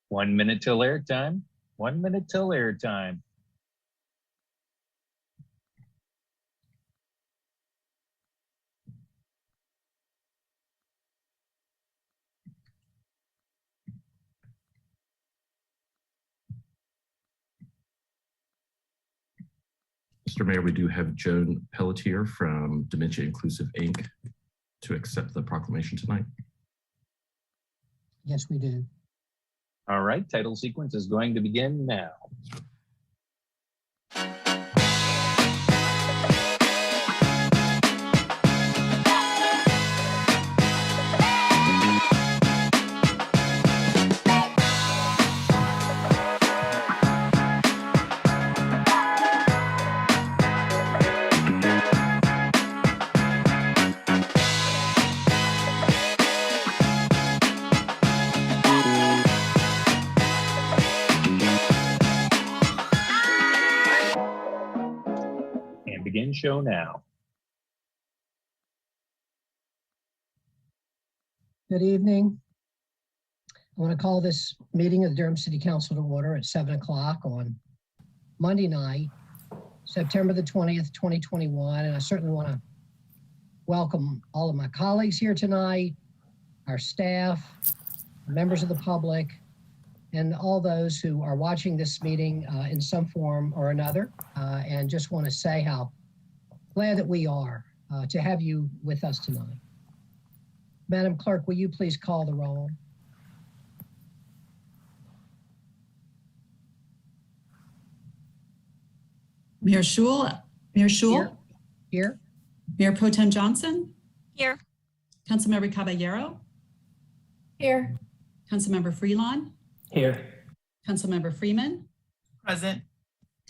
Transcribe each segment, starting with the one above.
1 minute till airtime. 1 minute till airtime. Mr. Mayor, we do have Joan Pelletier from Dementia Inclusive, Inc. to accept the proclamation tonight. Yes, we do. All right, title sequence is going to begin now. Begin show now. Good evening. I want to call this meeting of the Durham City Council to order at 7 o'clock on Monday night, September the 20th, 2021. And I certainly want to welcome all of my colleagues here tonight, our staff, members of the public, and all those who are watching this meeting in some form or another. And just want to say how glad that we are to have you with us tonight. Madam Clerk, will you please call the roll? Mayor Schul? Here. Mayor Pro Tem Johnson? Here. Councilmember Caballero? Here. Councilmember Freelon? Here. Councilmember Freeman? Present.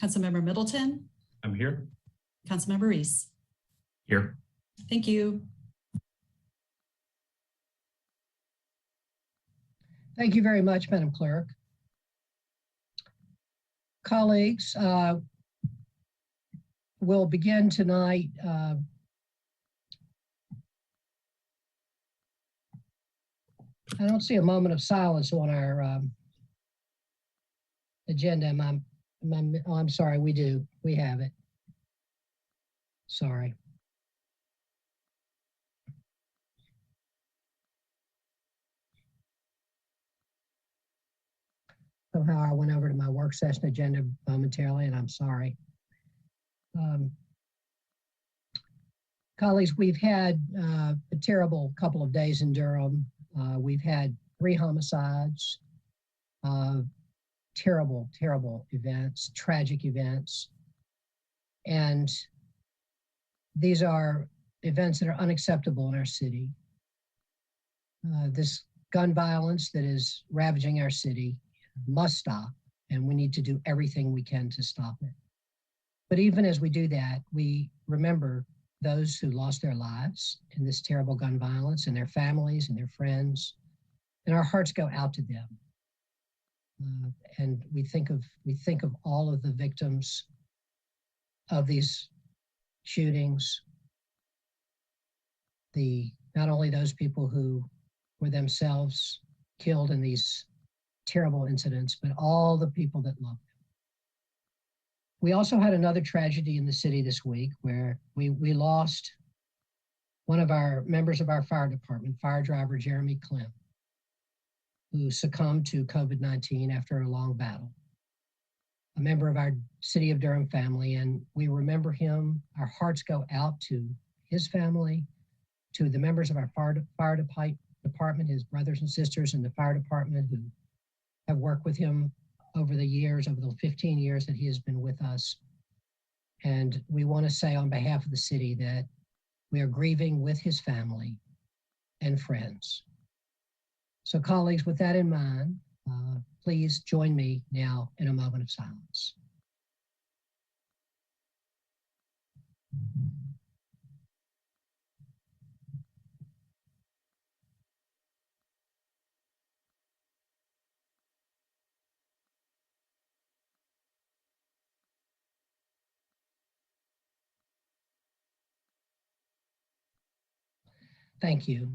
Councilmember Middleton? I'm here. Councilmember Reese? Here. Thank you. Thank you very much, Madam Clerk. Colleagues, we'll begin tonight. I don't see a moment of silence on our agenda. I'm sorry, we do. We have it. Sorry. Somehow I went over to my work session agenda momentarily, and I'm sorry. Colleagues, we've had a terrible couple of days in Durham. We've had 3 homicides, terrible, terrible events, tragic events. And these are events that are unacceptable in our city. This gun violence that is ravaging our city must stop, and we need to do everything we can to stop it. But even as we do that, we remember those who lost their lives in this terrible gun violence, and their families and their friends, and our hearts go out to them. And we think of all of the victims of these shootings, not only those people who were themselves killed in these terrible incidents, but all the people that loved them. We also had another tragedy in the city this week where we lost one of our members of our fire department, fire driver Jeremy Clem, who succumbed to COVID-19 after a long battle. A member of our City of Durham family, and we remember him. Our hearts go out to his family, to the members of our fire department, his brothers and sisters in the fire department who have worked with him over the years, over the 15 years that he has been with us. And we want to say on behalf of the city that we are grieving with his family and friends. So colleagues, with that in mind, please join me now in a moment of silence. Thank you.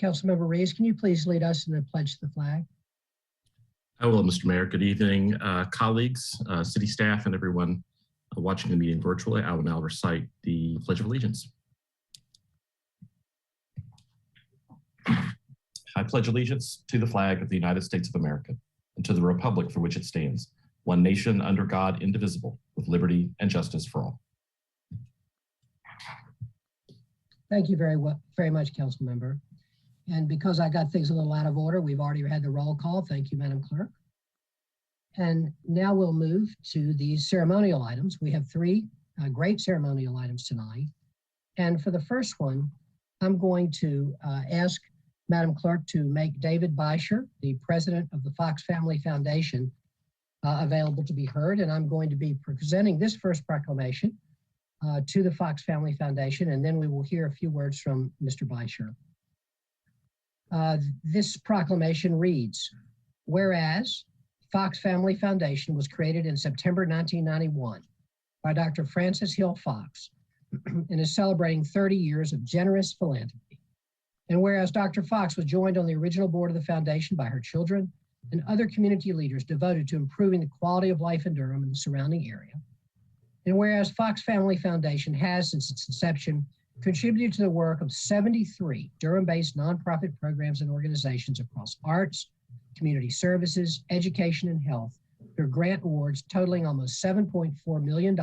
Councilmember Reese, can you please lead us in the pledge to the flag? I will, Mr. Mayor. Good evening, colleagues, city staff, and everyone watching the meeting virtually. I will now recite the Pledge of Allegiance. I pledge allegiance to the flag of the United States of America and to the republic for which it stands, one nation under God, indivisible, with liberty and justice for all. Thank you very much, Councilmember. And because I got things a little out of order, we've already had the roll call. Thank you, Madam Clerk. And now we'll move to the ceremonial items. We have three great ceremonial items tonight. And for the first one, I'm going to ask Madam Clerk to make David Beischer, the president of the Fox Family Foundation, available to be heard. And I'm going to be presenting this first proclamation to the Fox Family Foundation, and then we will hear a few words from Mr. Beischer. This proclamation reads, whereas Fox Family Foundation was created in September 1991 by Dr. Francis Hill Fox and is celebrating 30 years of generous philanthropy. And whereas Dr. Fox was joined on the original board of the foundation by her children and other community leaders devoted to improving the quality of life in Durham and the surrounding area. And whereas Fox Family Foundation has, since its inception, contributed to the work of 73 Durham-based nonprofit programs and organizations across arts, community services, education, and health through grant awards totaling almost $7.4 million.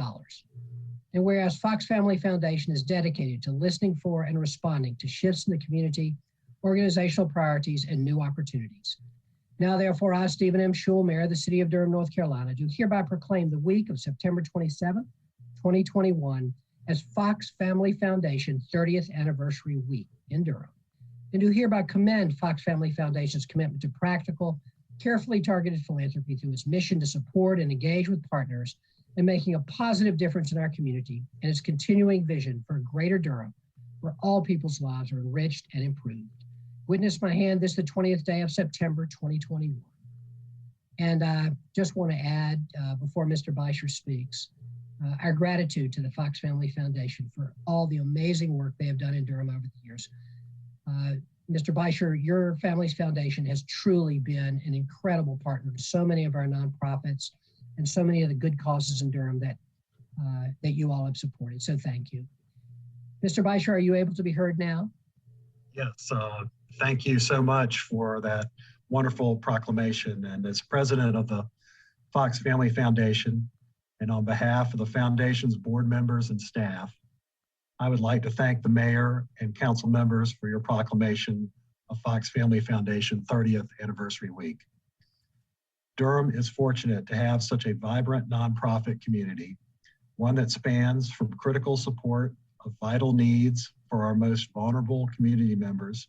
And whereas Fox Family Foundation is dedicated to listening for and responding to shifts in the community, organizational priorities, and new opportunities. Now, therefore, I, Stephen M. Schewel, Mayor of the City of Durham, North Carolina, do hereby proclaim the week of September 27, 2021 as Fox Family Foundation 30th Anniversary Week in Durham, and do hereby commend Fox Family Foundation's commitment to practical, carefully targeted philanthropy through its mission to support and engage with partners in making a positive difference in our community, and its continuing vision for a greater Durham where all people's lives are enriched and improved. Witness my hand, this is the 20th day of September 2021. And I just want to add, before Mr. Beischer speaks, our gratitude to the Fox Family Foundation for all the amazing work they have done in Durham over the years. Mr. Beischer, your family's foundation has truly been an incredible partner to so many of our nonprofits and so many of the good causes in Durham that you all have supported. So thank you. Mr. Beischer, are you able to be heard now? Yes, thank you so much for that wonderful proclamation. And as president of the Fox Family Foundation, and on behalf of the foundation's board members and staff, I would like to thank the mayor and council members for your proclamation of Fox Family Foundation 30th Anniversary Week. Durham is fortunate to have such a vibrant nonprofit community, one that spans from critical support of vital needs for our most vulnerable community members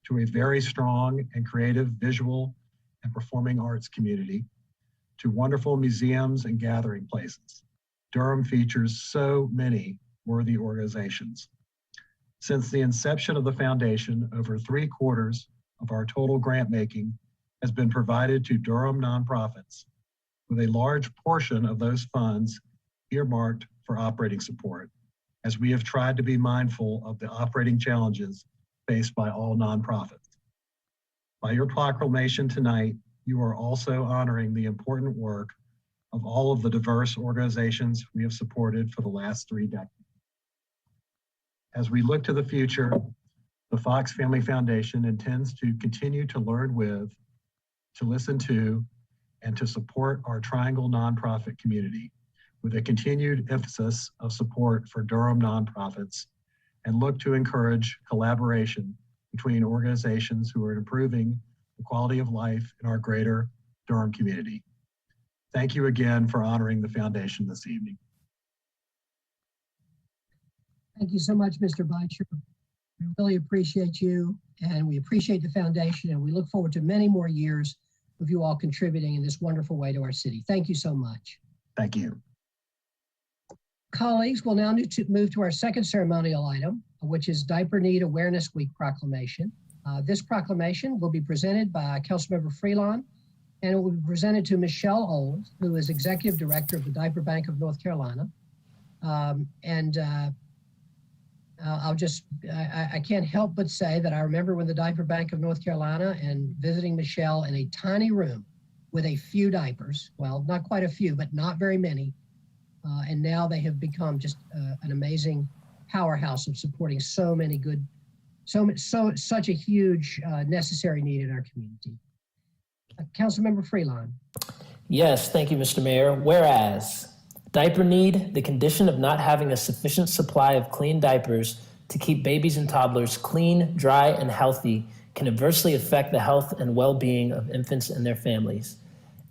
to a very strong and creative visual and performing arts community, to wonderful museums and gathering places. Durham features so many worthy organizations. Since the inception of the foundation, over 3/4 of our total grant making has been provided to Durham nonprofits, with a large portion of those funds earmarked for operating support, as we have tried to be mindful of the operating challenges faced by all nonprofits. By your proclamation tonight, you are also honoring the important work of all of the diverse organizations we have supported for the last 3 decades. As we look to the future, the Fox Family Foundation intends to continue to learn with, to listen to, and to support our Triangle nonprofit community with a continued emphasis of support for Durham nonprofits, and look to encourage collaboration between organizations who are improving the quality of life in our greater Durham community. Thank you again for honoring the foundation this evening. Thank you so much, Mr. Beischer. We really appreciate you, and we appreciate the foundation, and we look forward to many more years of you all contributing in this wonderful way to our city. Thank you so much. Thank you. Colleagues, we'll now move to our second ceremonial item, which is Diaper Need Awareness Week proclamation. This proclamation will be presented by Councilmember Freelon, and it will be presented to Michelle Old, who is Executive Director of the Diaper Bank of North Carolina. I can't help but say that I remember when the Diaper Bank of North Carolina and visiting Michelle in a tiny room with a few diapers. Well, not quite a few, but not very many. And now they have become just an amazing powerhouse of supporting so many good, such a huge necessary need in our community. Councilmember Freelon. Yes, thank you, Mr. Mayor. Whereas diaper need, the condition of not having a sufficient supply of clean diapers to keep babies and toddlers clean, dry, and healthy can adversely affect the health and well-being of infants and their families.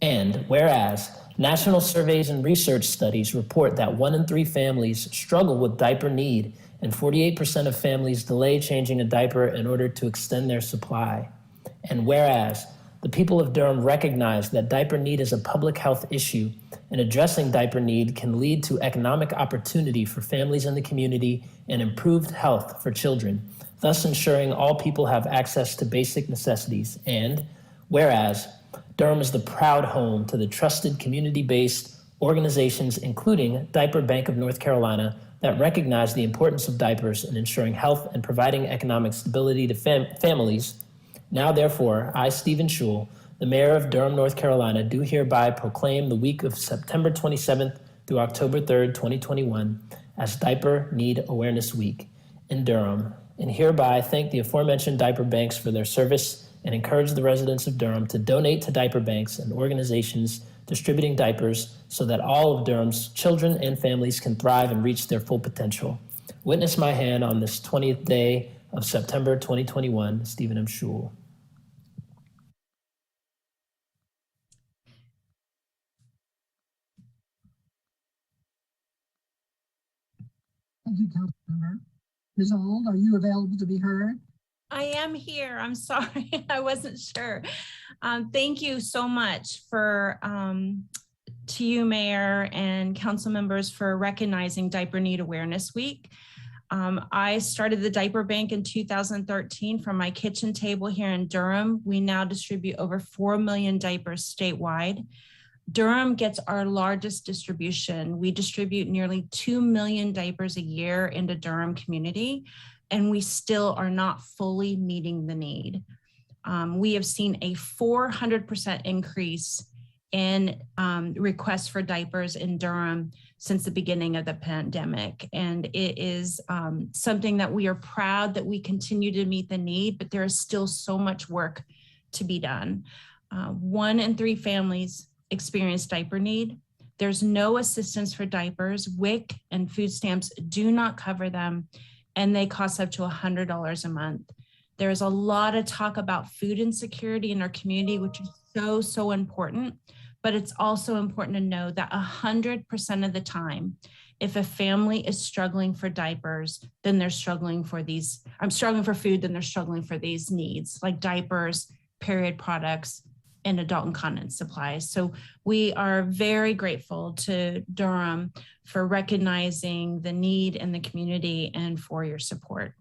And whereas national surveys and research studies report that 1 in 3 families struggle with diaper need and 48% of families delay changing a diaper in order to extend their supply. And whereas the people of Durham recognize that diaper need is a public health issue, and addressing diaper need can lead to economic opportunity for families in the community and improved health for children, thus ensuring all people have access to basic necessities. And whereas Durham is the proud home to the trusted community-based organizations, including Diaper Bank of North Carolina, that recognize the importance of diapers in ensuring health and providing economic stability to families. Now, therefore, I, Stephen Schewel, the mayor of Durham, North Carolina, do hereby proclaim the week of September 27th through October 3rd, 2021 as Diaper Need Awareness Week in Durham, and hereby thank the aforementioned diaper banks for their service and encourage the residents of Durham to donate to diaper banks and organizations distributing diapers so that all of Durham's children and families can thrive and reach their full potential. Witness my hand on this 20th day of September 2021, Stephen M. Schewel. Thank you, Councilmember. Ms. Auld, are you available to be heard? I am here. I'm sorry. I wasn't sure. Thank you so much for to you, Mayor, and council members for recognizing Diaper Need Awareness Week. I started the Diaper Bank in 2013 from my kitchen table here in Durham. We now distribute over 4 million diapers statewide. Durham gets our largest distribution. We distribute nearly 2 million diapers a year into Durham community, and we still are not fully meeting the need. We have seen a 400% increase in requests for diapers in Durham since the beginning of the pandemic. And it is something that we are proud that we continue to meet the need, but there is still so much work to be done. 1 in 3 families experience diaper need. There's no assistance for diapers. WIC and food stamps do not cover them, and they cost up to $100 a month. There's a lot of talk about food insecurity in our community, which is so important, but it's also important to know that 100% of the time, if a family is struggling for diapers, then they're struggling for these, I'm struggling for food, then they're struggling for these needs like diapers, period products, and adult incontinence supplies. So we are very grateful to Durham for recognizing the need in the community and for your support.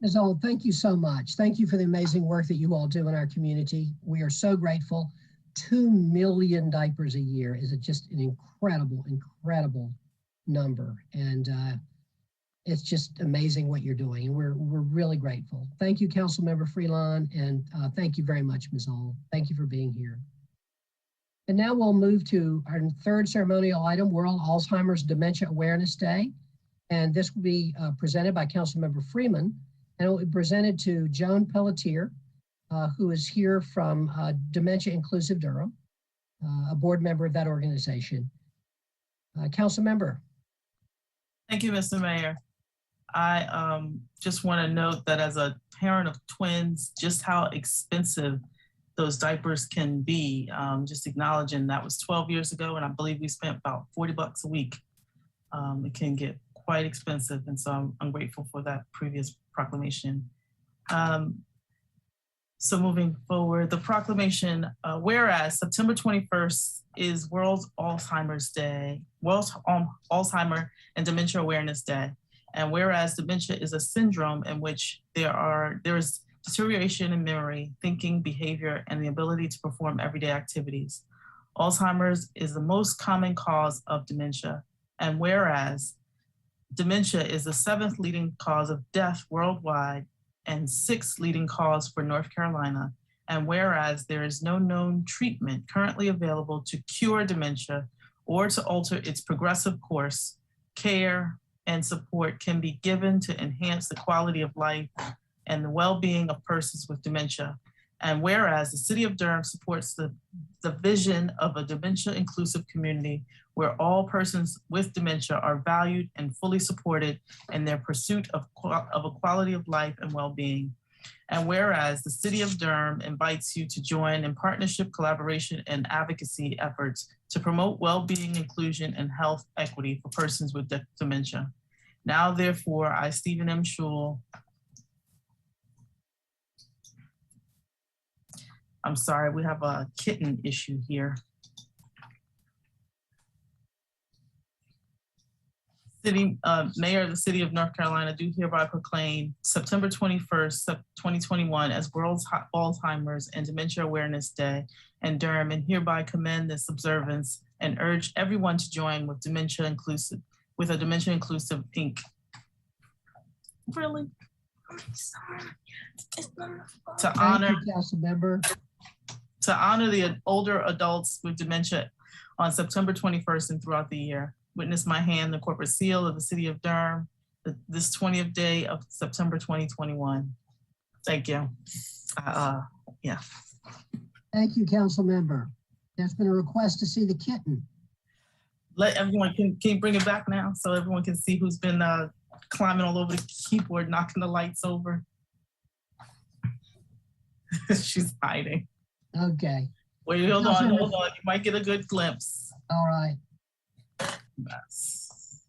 Ms. Auld, thank you so much. Thank you for the amazing work that you all do in our community. We are so grateful. 2 million diapers a year is just an incredible number. And it's just amazing what you're doing, and we're really grateful. Thank you, Councilmember Freelon, and thank you very much, Ms. Auld. Thank you for being here. And now we'll move to our 3rd ceremonial item, World Alzheimer's Dementia Awareness Day. And this will be presented by Councilmember Freeman, and it will be presented to Joan Pelletier, who is here from Dementia Inclusive Durham, a board member of that organization. Councilmember. Thank you, Mr. Mayor. I just want to note that as a parent of twins, just how expensive those diapers can be. Just acknowledging that was 12 years ago, and I believe we spent about $40 a week. It can get quite expensive, and so I'm grateful for that previous proclamation. So moving forward, the proclamation, whereas September 21st is World Alzheimer's Day, World Alzheimer and Dementia Awareness Day. And whereas dementia is a syndrome in which there is deterioration in memory, thinking, behavior, and the ability to perform everyday activities. Alzheimer's is the most common cause of dementia. And whereas dementia is the 7th leading cause of death worldwide and 6th leading cause for North Carolina. And whereas there is no known treatment currently available to cure dementia or to alter its progressive course, care and support can be given to enhance the quality of life and the well-being of persons with dementia. And whereas the City of Durham supports the vision of a dementia-inclusive community where all persons with dementia are valued and fully supported in their pursuit of a quality of life and well-being. And whereas the City of Durham invites you to join in partnership, collaboration, and advocacy efforts to promote well-being, inclusion, and health equity for persons with dementia. Now, therefore, I, Stephen M. Schul, I'm sorry, we have a kitten issue here. Mayor of the City of North Carolina do hereby proclaim September 21st, 2021 as World Alzheimer's and Dementia Awareness Day in Durham, and hereby commend this observance and urge everyone to join with a Dementia Inclusive Inc. Really? To honor, Thank you, Council Member. to honor the older adults with dementia on September 21st and throughout the year. Witness my hand, the corporate seal of the City of Durham, this 20th day of September 2021. Thank you. Yeah. Thank you, Council Member. There's been a request to see the kitten. Let everyone, can you bring it back now so everyone can see who's been climbing all over the keyboard, knocking the lights over? She's hiding. Okay. Wait, hold on. You might get a good glimpse. All right. Yes.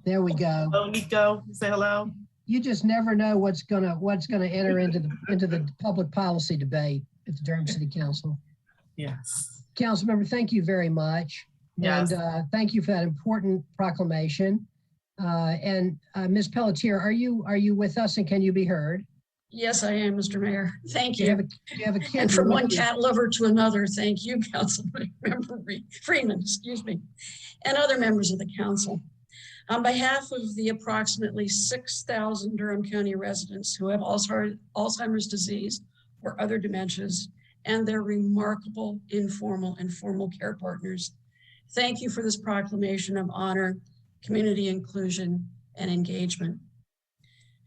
There we go. Hello, Nico. Say hello. You just never know what's gonna enter into the public policy debate at the Durham City Council. Yes. Council Member, thank you very much. Yes. And thank you for that important proclamation. Ms. Pelletier, are you with us and can you be heard? Yes, I am, Mr. Mayor. Thank Do you. you have a kitten? And from with one you? cat lover to another, thank you, Councilmember Freeman, excuse me, and other members of the council. On behalf of the approximately 6,000 Durham County residents who have Alzheimer's disease or other dementias and their remarkable informal and formal care partners, thank you for this proclamation of honor, community inclusion, and engagement.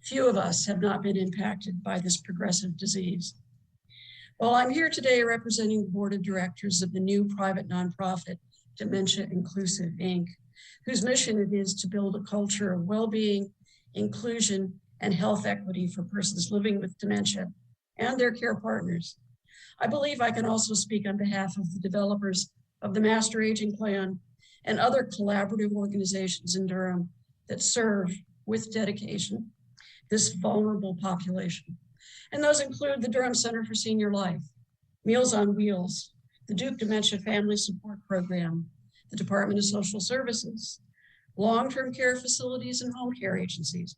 Few of us have not been impacted by this progressive disease. Well, I'm here today representing the board of directors of the new private nonprofit, Dementia Inclusive, Inc., whose mission it is to build a culture of well-being, inclusion, and health equity for persons living with dementia and their care partners. I believe I can also speak on behalf of the developers of the Master Aging Plan and other collaborative organizations in Durham that serve with dedication this vulnerable population. And those include the Durham Center for Senior Life, Meals on Wheels, the Duke Dementia Family Support Program, the Department of Social Services, long-term care facilities and home care agencies,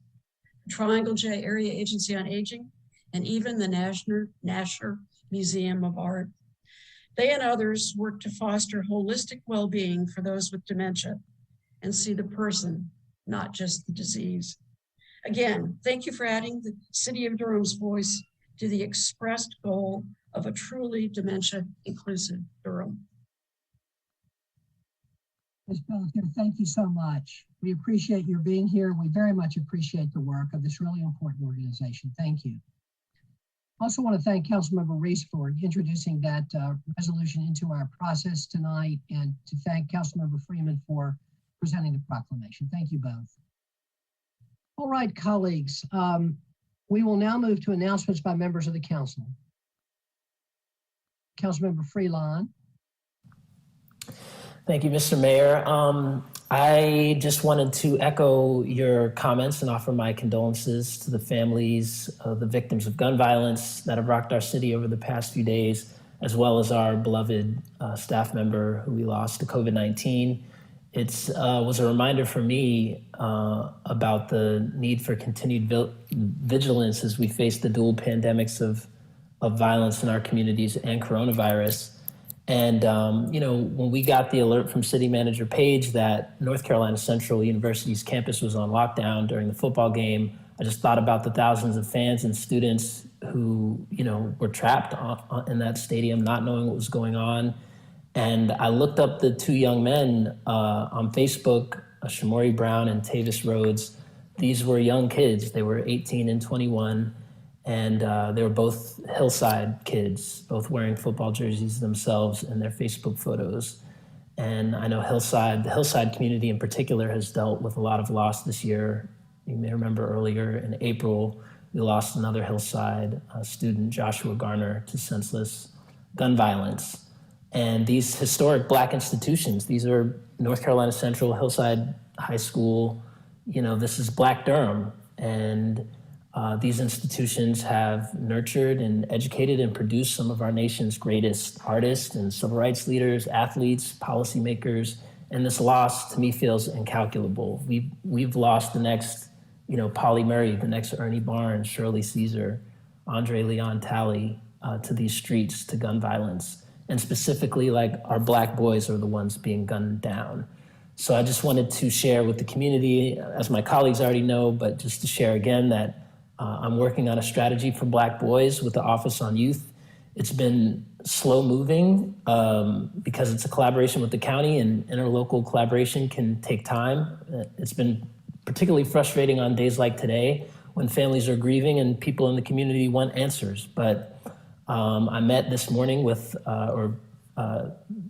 the Triangle J Area Agency on Aging, and even the Nasher Museum of Art. They and others work to foster holistic well-being for those with dementia and see the person, not just the disease. Again, thank you for adding the City of Durham's voice to the expressed goal of a truly dementia-inclusive Durham. Ms. Pelletier, thank you so much. We appreciate your being here. We very much appreciate the work of this really important organization. Thank you. I also want to thank Councilmember Reese for introducing that resolution into our process tonight, and to thank Councilmember Freeman for presenting the proclamation. Thank you both. All right, colleagues, we will now move to announcements by members of the council. Councilmember Freeland. Thank you, Mr. Mayor. I just wanted to echo your comments and offer my condolences to the families of the victims of gun violence that have rocked our city over the past few days, as well as our beloved staff member who we lost to COVID-19. It was a reminder for me about the need for continued vigilance as we face the dual pandemics of violence in our communities and coronavirus. And, you know, when we got the alert from City Manager Page that North Carolina Central University's campus was on lockdown during the football game, I just thought about the thousands of fans and students who, you know, were trapped in that stadium, not knowing what was going on. And I looked up the two young men on Facebook, Shamori Brown and Tavis Rhodes. These were young kids. They were 18 and 21. And they were both Hillside kids, both wearing football jerseys themselves in their Facebook photos. And I know the Hillside community in particular has dealt with a lot of loss this year. You may remember earlier in April, we lost another Hillside student, Joshua Garner, to senseless gun violence. And these historic Black institutions, these are North Carolina Central, Hillside High School, you know, this is Black Durham. And these institutions have nurtured and educated and produced some of our nation's greatest artists and civil rights leaders, athletes, policymakers, and this loss to me feels incalculable. We've lost the next, you know, Polly Murray, the next Ernie Barnes, Shirley Caesar, Andre Leon Talley to these streets, to gun violence. And specifically, like, our Black boys are the ones being gunned down. So I just wanted to share with the community, as my colleagues already know, but just to share again that I'm working on a strategy for Black boys with the Office on Youth. It's been slow moving because it's a collaboration with the county, and interlocal collaboration can take time. It's been particularly frustrating on days like today when families are grieving and people in the community want answers. But I met this morning with,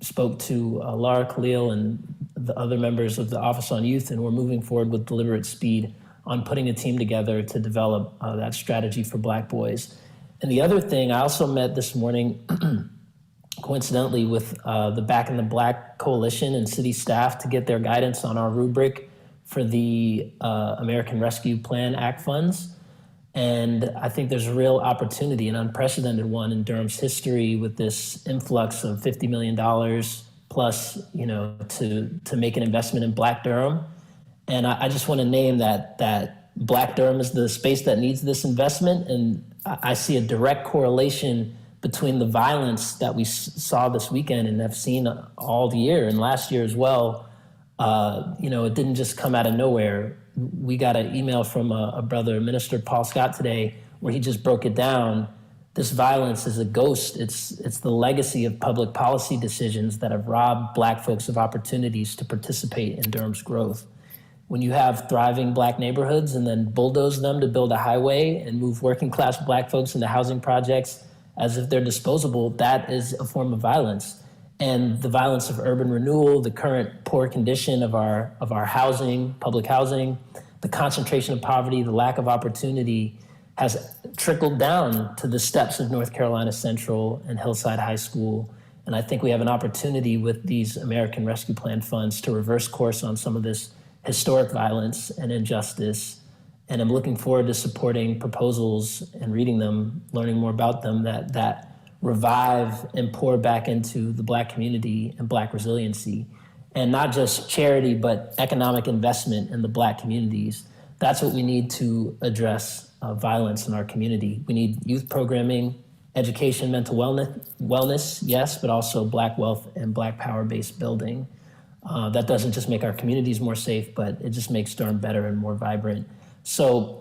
spoke to Laura Khalil and the other members of the Office on Youth, and we're moving forward with deliberate speed on putting a team together to develop that strategy for Black boys. And the other thing, I also met this morning, coincidentally, with the Back in the Black Coalition and city staff to get their guidance on our rubric for the American Rescue Plan Act funds. And I think there's a real opportunity, an unprecedented one in Durham's history, with this influx of $50 million plus, you know, to make an investment in Black Durham. And I just want to name that Black Durham is the space that needs this investment. And I see a direct correlation between the violence that we saw this weekend and have seen all the year and last year as well. You know, it didn't just come out of nowhere. We got an email from a brother, Minister Paul Scott, today, where he just broke it down. This violence is a ghost. It's the legacy of public policy decisions that have robbed Black folks of opportunities to participate in Durham's growth. When you have thriving Black neighborhoods and then bulldoze them to build a highway and move working class Black folks into housing projects as if they're disposable, that is a form of violence. And the violence of urban renewal, the current poor condition of our housing, public housing, the concentration of poverty, the lack of opportunity has trickled down to the steps of North Carolina Central and Hillside High School. And I think we have an opportunity with these American Rescue Plan funds to reverse course on some of this historic violence and injustice. And I'm looking forward to supporting proposals and reading them, learning more about them that revive and pour back into the Black community and Black resiliency. And not just charity, but economic investment in the Black communities. That's what we need to address violence in our community. We need youth programming, education, mental wellness, yes, but also Black wealth and Black power-based building. That doesn't just make our communities more safe, but it just makes Durham better and more vibrant. So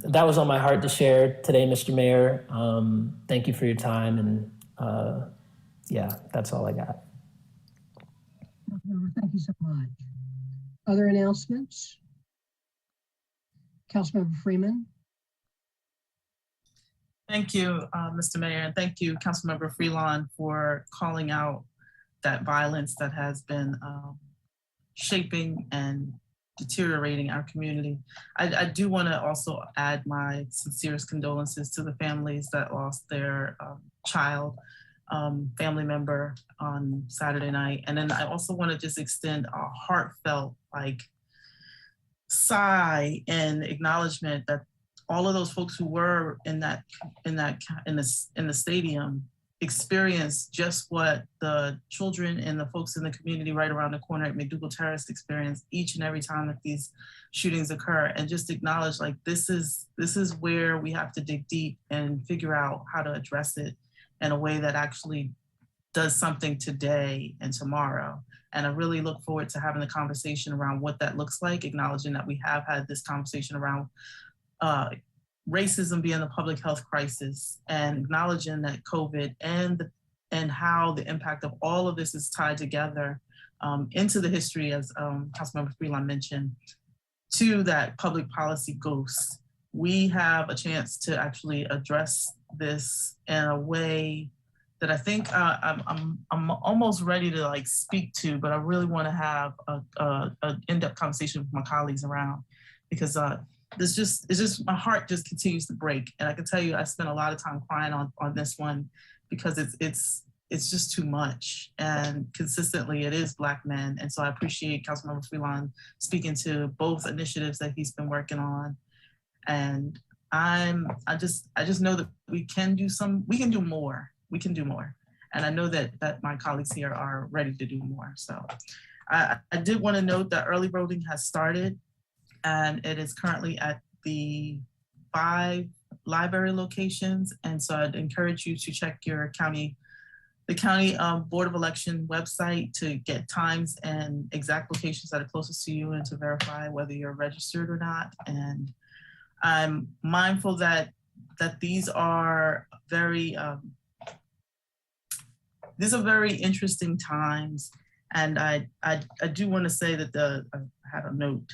that was on my heart to share today, Mr. Mayor. Thank you for your time. And yeah, that's all I got. Thank you so much. Other announcements? Councilmember Freeman. Thank you, Mr. Mayor, and thank you, Councilmember Freelon, for calling out that violence that has been shaping and deteriorating our community. I do want to also add my sincerest condolences to the families that lost their child, family member on Saturday night. And then I also want to just extend a heartfelt sigh and acknowledgement that all of those folks who were in the stadium experienced just what the children and the folks in the community right around the corner at McDougal Terrace experience each and every time that these shootings occur, and just acknowledge this is where we have to dig deep and figure out how to address it in a way that actually does something today and tomorrow. And I really look forward to having the conversation around what that looks like, acknowledging that we have had this conversation around racism being a public health crisis, and acknowledging that COVID and how the impact of all of this is tied together into the history, as Councilmember Freeland mentioned, to that public policy ghost. We have a chance to actually address this in a way that I think I'm almost ready to like speak to, but I really want to have an in-depth conversation with my colleagues around, because it's just my heart just continues to break. And I can tell you, I spent a lot of time crying on this one, because it's just too much. And consistently it is Black men. And so I appreciate Councilmember Freeland speaking to both initiatives that he's been working on. And I just know that we can do more. We can do more. And I know that my colleagues here are ready to do more. So I did want to note that early voting has started, and it is currently at the 5 library locations. And so I'd encourage you to check the county Board of Election website to get times and exact locations that are closest to you, and to verify whether you're registered or not. And I'm mindful that these are very interesting times. And I do want to say that I had a note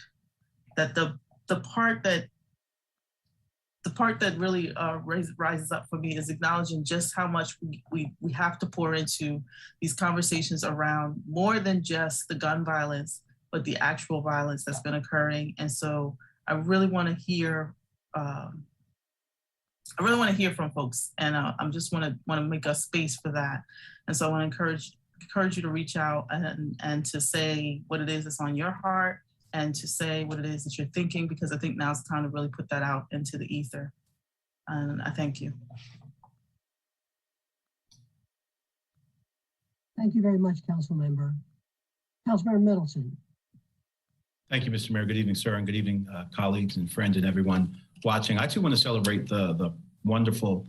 that the part that really rises up for me is acknowledging just how much we have to pour into these conversations around more than just the gun violence, but the actual violence that's been occurring. And so I really want to hear from folks, and I'm just want to make a space for that. And so I want to encourage you to reach out and to say what it is that's on your heart, and to say what it is that you're thinking, because I think now's the time to really put that out into the ether. And I thank you. Thank you very much, Councilmember. Councilmember Middleton. Thank you, Mr. Mayor. Good evening, sir, and good evening, colleagues and friends and everyone watching. I too want to celebrate the wonderful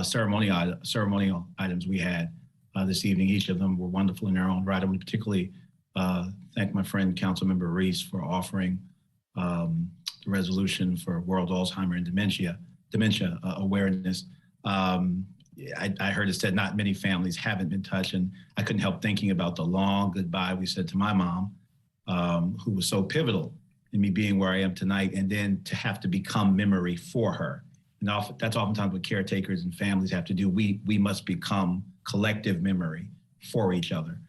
ceremonial items we had this evening. Each of them were wonderful in their own right. I want to particularly thank my friend, Councilmember Reese, for offering the resolution for World Alzheimer and Dementia awareness. I heard it said not many families haven't been touched, and I couldn't help thinking about the long goodbye we said to my mom, who was so pivotal in me being where I am tonight, and then to have to become memory for her. And that's oftentimes what caretakers and families have to do. We must become collective memory for each other.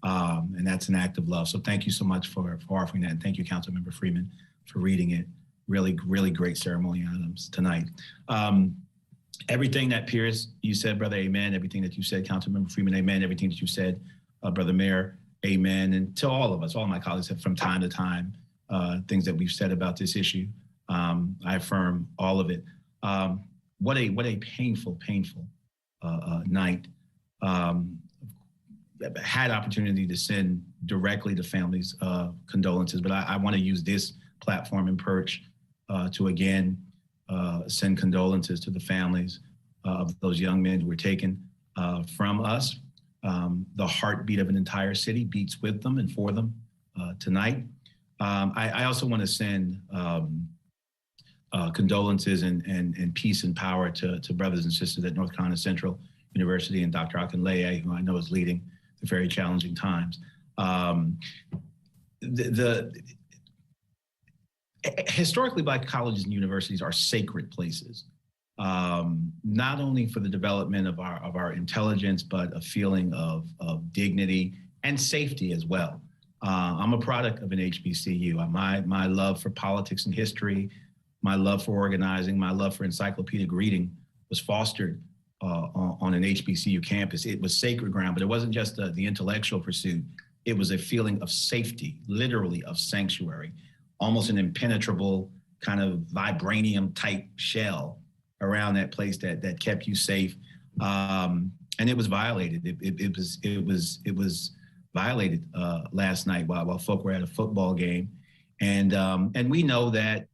And that's an act of love. So thank you so much for offering that. And thank you, Councilmember Freeman, for reading it. Really, really great ceremonial items tonight. Everything that Pierce, you said, brother, amen. Everything that you said, Councilmember Freeman, amen. Everything that you said, brother Mayor, amen. And to all of us, all my colleagues have from time to time, things that we've said about this issue. I affirm all of it. What a painful night. Had opportunity to send directly to families condolences, but I want to use this platform and perch to again send condolences to the families of those young men who were taken from us. The heartbeat of an entire city beats with them and for them tonight. I also want to send condolences and peace and power to brothers and sisters at North Carolina Central University and Dr. Akinleye, who I know is leading the very challenging times. Historically, Black colleges and universities are sacred places, not only for the development of our intelligence, but a feeling of dignity and safety as well. I'm a product of an HBCU. My love for politics and history, my love for organizing, my love for encyclopedic reading was fostered on an HBCU campus. It was sacred ground, but it wasn't just the intellectual pursuit. It was a feeling of safety, literally of sanctuary, almost an impenetrable kind of vibranium type shell around that place that kept you safe. And it was violated. It was violated last night while folk were at a football game. And we know that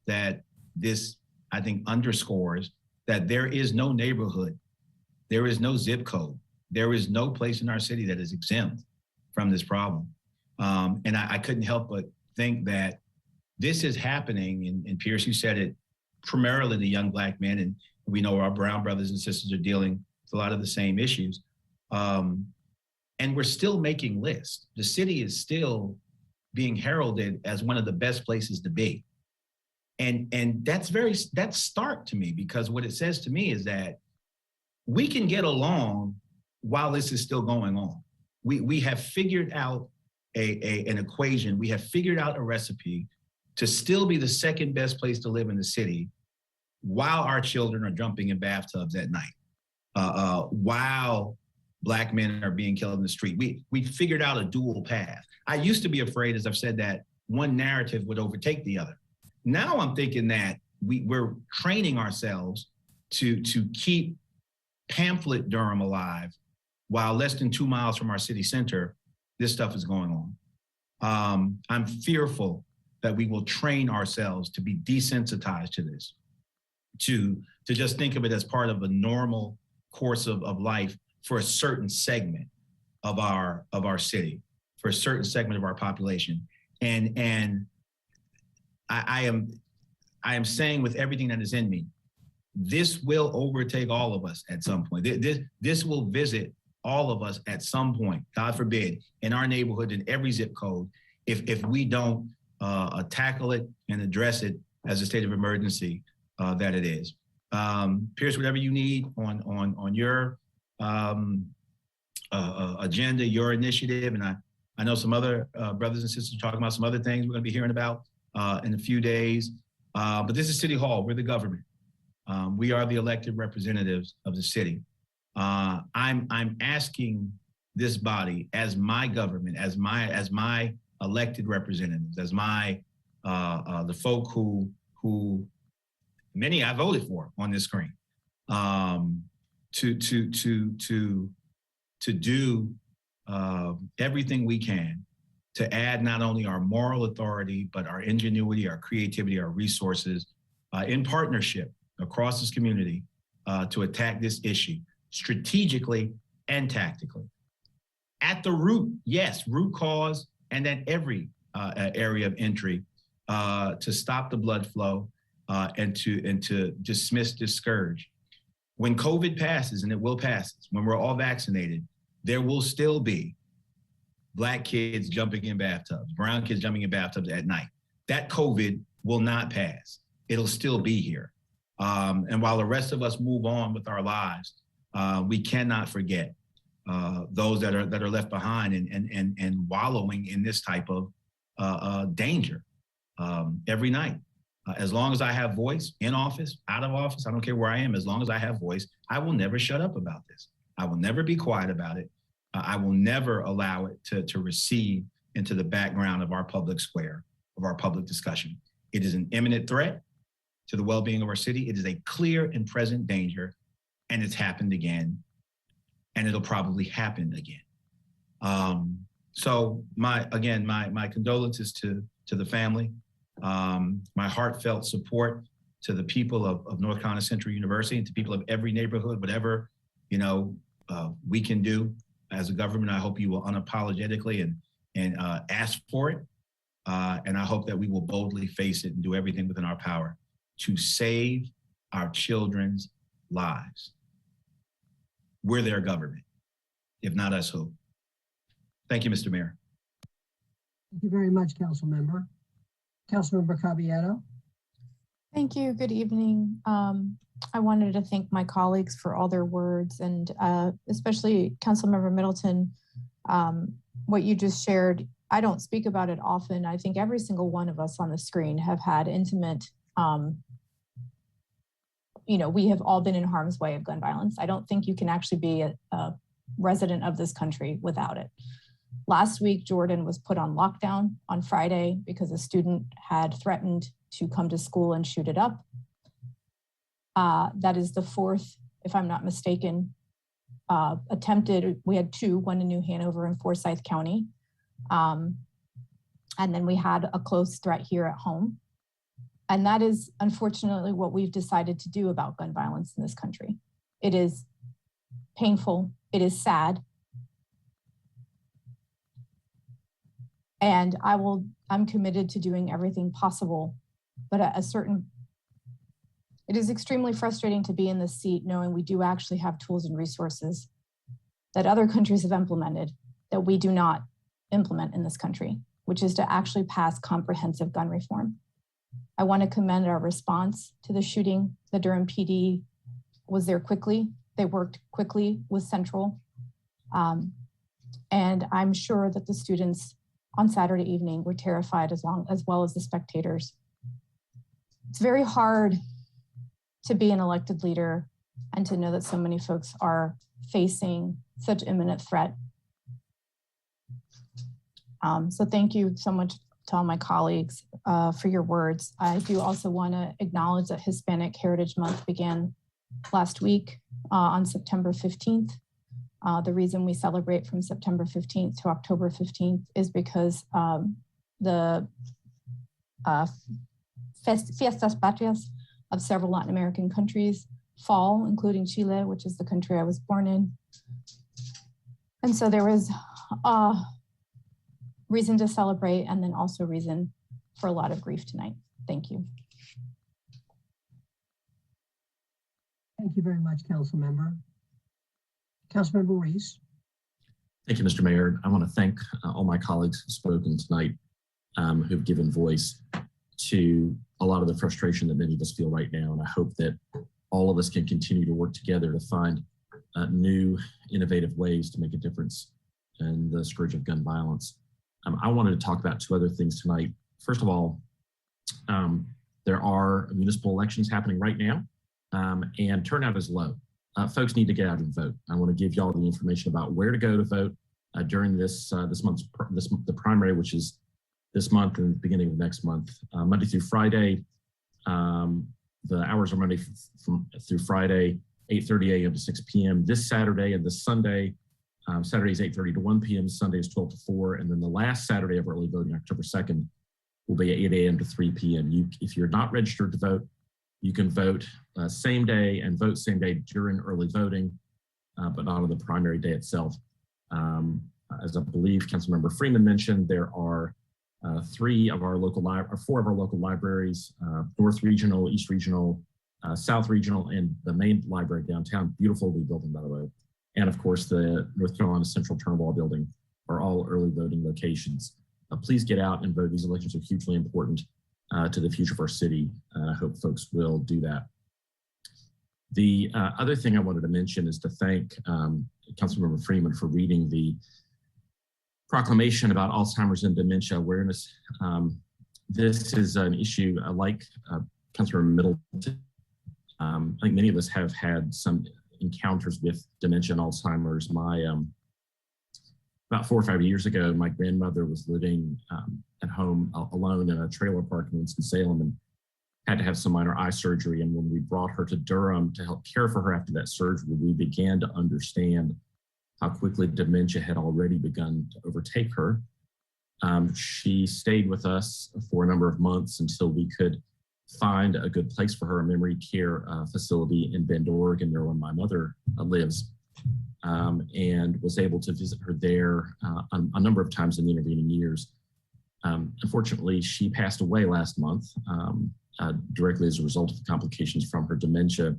this, I think, underscores that there is no neighborhood, there is no zip code, There is no place in our city that is exempt from this problem. And I couldn't help but think that this is happening, and Pierce, you said it, primarily the young Black men, and we know our brown brothers and sisters are dealing with a lot of the same issues. And we're still making lists. The city is still being heralded as one of the best places to be. And that's stark to me, because what it says to me is that we can get along while this is still going on. We have figured out an equation. We have figured out a recipe to still be the second best place to live in the city while our children are jumping in bathtubs at night, while Black men are being killed in the street. We figured out a dual path. I used to be afraid, as I've said, that one narrative would overtake the other. Now I'm thinking that we're training ourselves to keep pamphlet Durham alive, while less than 2 miles from our city center, this stuff is going on. I'm fearful that we will train ourselves to be desensitized to this, to just think of it as part of a normal course of life for a certain segment of our city, for a certain segment of our population. And I am saying with everything that is in me, this will overtake all of us at some point. This will visit all of us at some point, God forbid, in our neighborhood, in every zip code, if we don't tackle it and address it as a state of emergency that it is. Pierce, whatever you need on your agenda, your initiative, and I know some other brothers and sisters are talking about some other things we're going to be hearing about in a few days. But this is City Hall. We're the government. We are the elected representatives of the city. I'm asking this body, as my government, as my elected representatives, as my the folk who many I voted for on this screen, to do everything we can to add not only our moral authority, but our ingenuity, our creativity, our resources in partnership across this community to attack this issue strategically and tactically. At the root, yes, root cause, and at every area of entry to stop the blood flow and to dismiss this scourge. When COVID passes, and it will pass, when we're all vaccinated, there will still be Black kids jumping in bathtubs, brown kids jumping in bathtubs at night. That COVID will not pass. It'll still be here. And while the rest of us move on with our lives, we cannot forget those that are left behind and wallowing in this type of danger every night. As long as I have voice, in office, out of office, I don't care where I am, as long as I have voice, I will never shut up about this. I will never be quiet about it. I will never allow it to recede into the background of our public square, of our public discussion. It is an imminent threat to the well-being of our city. It is a clear and present danger, and it's happened again, and it'll probably happen again. So my condolences to the family, my heartfelt support to the people of North Carolina Central University and to people of every neighborhood, whatever we can do as a government. I hope you will unapologetically and ask for it, and I hope that we will boldly face it and do everything within our power to save our children's lives. We're their government. If not us, who? Thank you, Mr. Mayor. Thank you very much, Council Member. Councilmember Caballero. Thank you. Good evening. I wanted to thank my colleagues for all their words, and especially Councilmember Middleton, what you just shared. I don't speak about it often. I think every single one of us on the screen have had intimate, we have all been in harm's way of gun violence. I don't think you can actually be a resident of this country without it. Last week, Jordan was put on lockdown on Friday because a student had threatened to come to school and shoot it up. That is the fourth, if I'm not mistaken, attempted. We had two, one in New Hanover and Forsyth County. And then we had a close threat here at home. And that is unfortunately what we've decided to do about gun violence in this country. It is painful. It is sad. And I'm committed to doing everything possible, but it is extremely frustrating to be in this seat knowing we do actually have tools and resources that other countries have implemented that we do not implement in this country, which is to actually pass comprehensive gun reform. I want to commend our response to the shooting. The Durham PD was there quickly. They worked quickly with Central. And I'm sure that the students on Saturday evening were terrified as well as the spectators. It's very hard to be an elected leader and to know that so many folks are facing such imminent threat. So thank you so much to all my colleagues for your words. I do also want to acknowledge that Hispanic Heritage Month began last week on September 15th. The reason we celebrate from September 15th to October 15th is because the Fiestas Patrias of several Latin American countries fall, including Chile, which is the country I was born in. And so there was reason to celebrate and then also reason for a lot of grief tonight. Thank you. Thank you very much, Councilmember. Councilmember Reese. Thank you, Mr. Mayor. I want to thank all my colleagues who've spoken tonight, who've given voice to a lot of the frustration that many of us feel right now. And I hope that all of us can continue to work together to find new, innovative ways to make a difference in the scourge of gun violence. I wanted to talk about two other things tonight. First of all, there are municipal elections happening right now, and turnout is low. Folks need to get out and vote. I want to give y'all the information about where to go to vote during the primary, which is this month and the beginning of next month, Monday through Friday. The hours are Monday through Friday, 8:30 a.m. to 6 p.m. This Saturday and this Sunday, Saturday is 8:30 to 1 p.m. Sunday is 12 to 4. And then the last Saturday of early voting, October 2nd, will be 8 a.m. to 3 p.m. If you're not registered to vote, you can vote same day and vote same day during early voting, but not on the primary day itself. As I believe Councilmember Freeman mentioned, there are 4 of our local libraries, North Regional, East Regional, South Regional, and the main library downtown, beautiful new building, by the way. And of course, the North Carolina Central Turnwall building are all early voting locations. Please get out and vote. These elections are hugely important to the future of our city. I hope folks will do that. The other thing I wanted to mention is to thank Councilmember Freeman for reading the proclamation about Alzheimer's and dementia awareness. This is an issue like Councilmember Middleton. I think many of us have had some encounters with dementia and Alzheimer's. About 4 or 5 years ago, my grandmother was living at home alone in a trailer park in Winston-Salem and had to have some minor eye surgery. And when we brought her to Durham to help care for her after that surgery, we began to understand how quickly dementia had already begun to overtake her. She stayed with us for a number of months until we could find a good place for her, a memory care facility in Bend, Oregon, near where my mother lives, and was able to visit her there a number of times in the intervening years. Unfortunately, she passed away last month directly as a result of the complications from her dementia.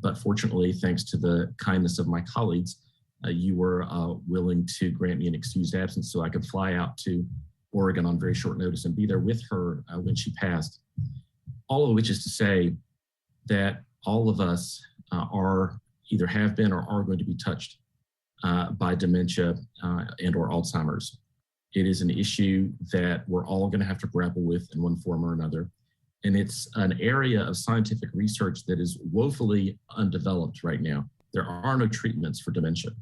But fortunately, thanks to the kindness of my colleagues, you were willing to grant me an excused absence so I could fly out to Oregon on very short notice and be there with her when she passed. All of which is to say that all of us are either have been or are going to be touched by dementia and or Alzheimer's. It is an issue that we're all going to have to grapple with in one form or another. And it's an area of scientific research that is woefully undeveloped right now. There are no treatments for dementia.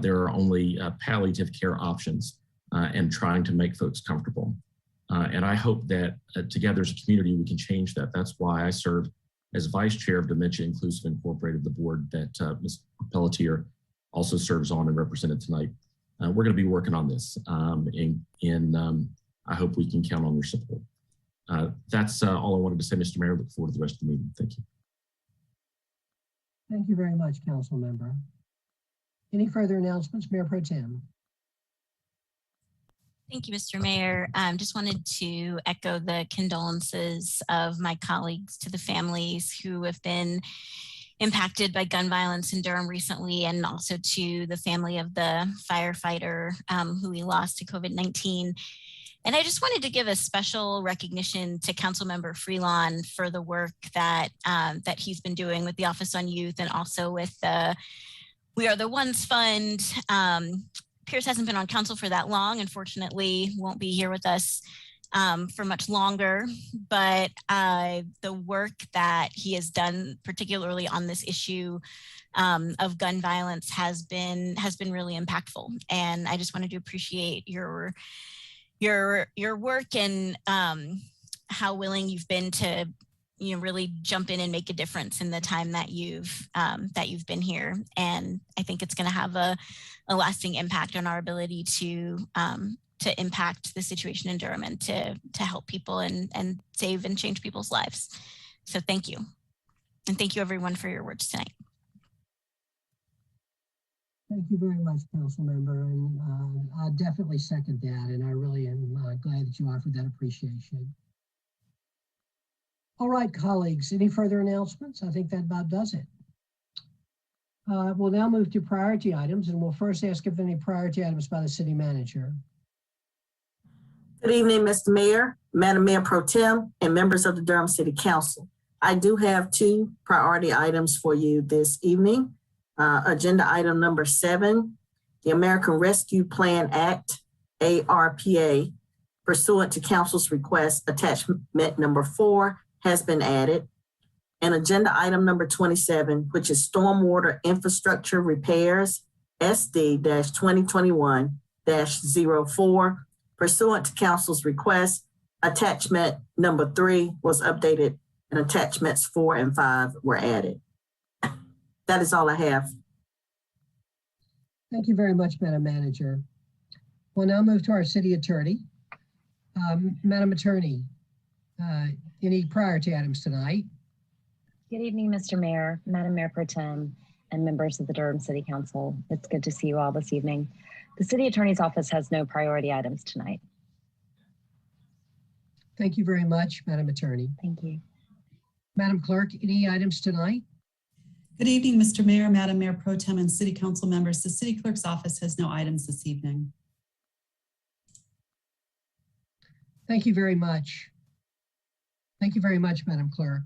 There are only palliative care options and trying to make folks comfortable. And I hope that together as a community, we can change that. That's why I serve as vice chair of Dementia Inclusive Incorporated, the board that Ms. Pelletier also serves on and represented tonight. We're going to be working on this, and I hope we can count on your support. That's all I wanted to say, Mr. Mayor. Look forward to the rest of the meeting. Thank you. Thank you very much, Council Member. Any further announcements, Mayor Pro Tem? Thank you, Mr. Mayor. Just wanted to echo the condolences of my colleagues to the families who have been impacted by gun violence in Durham recently, and also to the family of the firefighter who we lost to COVID-19. And I just wanted to give a special recognition to Councilmember Freelon for the work that that he's been doing with the Office on Youth, and also with the We Are the Ones Fund. Pierce hasn't been on council for that long, unfortunately, won't be here with us for much longer, but the work that he has done, particularly on this issue of gun violence, has been really impactful. And I just wanted to appreciate your work and how willing you've been to really jump in and make a difference in the time that you've been here. And I think it's going to have a lasting impact on our ability to impact the situation in Durham and to help people and save and change people's lives. So thank you. And thank you everyone for your words tonight. Thank you very much, Council Member. And I definitely second that. And I really am glad that you offered that appreciation. All right, colleagues, any further announcements? I think that about does it. We'll now move to priority items, and we'll first ask if there are any priority items by the city manager. Good evening, Mr. Mayor, Madam Mayor Pro Tem, and members of the Durham City Council. I do have 2 priority items for you this evening. Agenda item number 7, the American Rescue Plan Act, ARPA, pursuant to Council's request, attachment number 4 has been added. And agenda item number 27, which is Stormwater Infrastructure Repairs, SD-2021-04, pursuant to Council's request, attachment number 3 was updated and attachments 4 and 5 were added. That is all I have. Thank you very much, Madam Manager. We'll now move to our city attorney. Madam Attorney, any priority items tonight? Good evening, Mr. Mayor, Madam Mayor Pro Tem, and members of the Durham City Council. It's good to see you all this evening. The City Attorney's Office has no priority items tonight. Thank you very much, Madam Attorney. Thank you. Madam Clerk, any items tonight? Good evening, Mr. Mayor, Madam Mayor Pro Tem, and City Council members. The City Clerk's Office has no items this evening. Thank you very much. Thank you very much, Madam Clerk.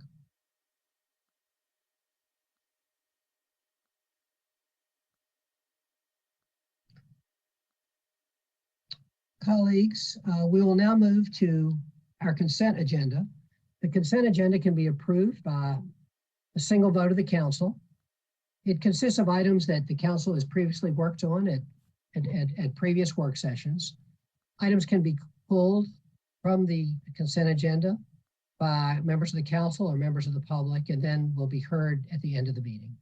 Colleagues, we will now move to our consent agenda. The consent agenda can be approved by a single vote of the council. It consists of items that the council has previously worked on at previous work sessions. Items can be pulled from the consent agenda by members of the council or members of the public, and then will be heard at the end of the meeting.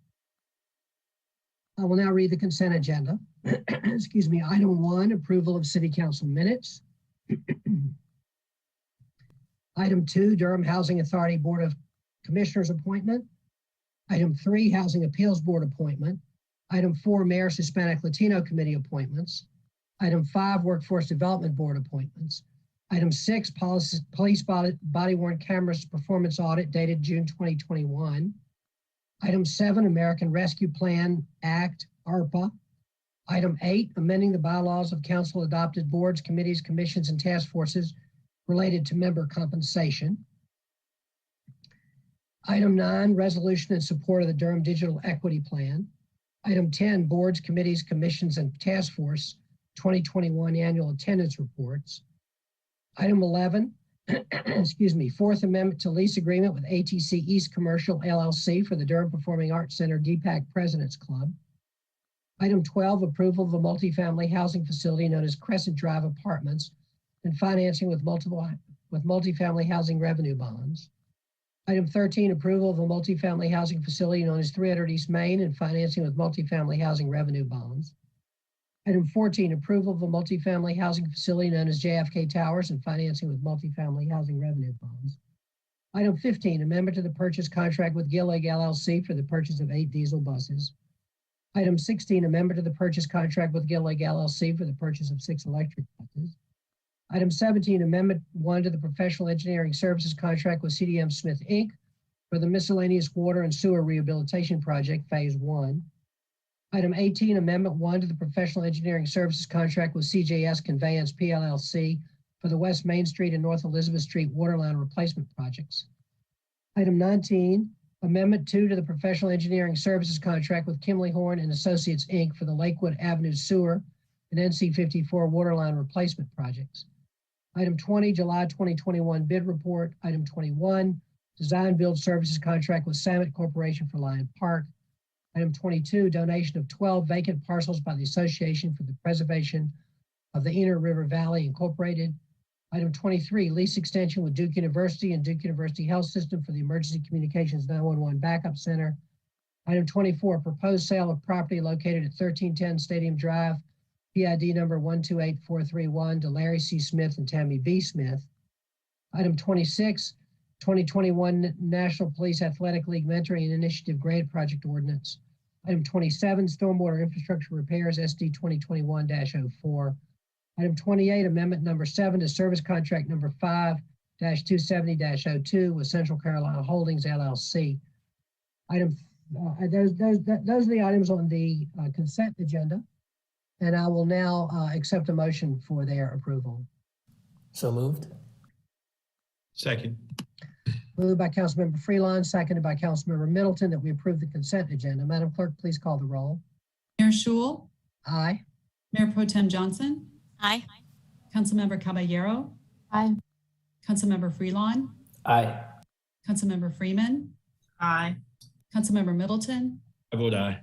I will now read the consent agenda. Excuse me. Item 1, approval of city council minutes. Item 2, Durham Housing Authority Board of Commissioners appointment. Item 3, Housing Appeals Board appointment. Item 4, Mayor's Hispanic Latino Committee appointments. Item 5, Workforce Development Board appointments. Item 6, Police Body-worn Cameras Performance Audit dated June 2021. Item 7, American Rescue Plan Act, ARPA. Item 8, amending the bylaws of council adopted boards, committees, commissions, and task forces related to member compensation. Item 9, resolution in support of the Durham Digital Equity Plan. Item 10, boards, committees, commissions, and task force 2021 annual attendance reports. Item 11, excuse me, 4th Amendment to lease agreement with ATC East Commercial LLC for the Durham Performing Arts Center DPAC President's Club. Item 12, approval of a multifamily housing facility known as Crescent Drive Apartments and financing with multifamily housing revenue bonds. Item 13, approval of a multifamily housing facility known as 300 East Main and financing with multifamily housing revenue bonds. Item 14, approval of a multifamily housing facility known as JFK Towers and financing with multifamily housing revenue bonds. Item 15, amendment to the purchase contract with Gillig LLC for the purchase of 8 diesel buses. Item 16, amendment to the purchase contract with Gillig LLC for the purchase of 6 electric buses. Item 17, amendment 1 to the professional engineering services contract with CDM Smith Inc. for the miscellaneous water and sewer rehabilitation project, phase 1. Item 18, amendment 1 to the professional engineering services contract with CJS Conveyance PLLC for the West Main Street and North Elizabeth Street waterline replacement projects. Item 19, amendment 2 to the professional engineering services contract with Kimley Horn and Associates Inc. for the Lakewood Avenue Sewer and NC 54 waterline replacement projects. Item 20, July 2021 bid report. Item 21, design build services contract with Samet Corporation for Lion Park. Item 22, donation of 12 vacant parcels by the Association for the Preservation of the Inner River Valley Incorporated. Item 23, lease extension with Duke University and Duke University Health System for the Emergency Communications 911 Backup Center. Item 24, proposed sale of property located at 1310 Stadium Drive, PID number 128431 to Larry C. Smith and Tammy B. Smith. Item 26, 2021 National Police Athletic League Mentoring Initiative Grant Project Ordinance. Item 27, Stormwater Infrastructure Repairs, SD 2021-04. Item 28, Amendment number 7 to Service Contract number 5-270-02 with Central Carolina Holdings, LLC. Those are the items on the consent agenda, and I will now accept a motion for their approval. So moved. Second. Moved by Councilmember Freeland, seconded by Councilmember Middleton, that we approve the consent agenda. Madam Clerk, please call the roll. Mayor Schul, Aye. Mayor Pro Tem Johnson, Aye. Councilmember Caballero, Aye. Councilmember Freeland, Aye. Councilmember Freeman, Aye. Councilmember Middleton, I vote aye.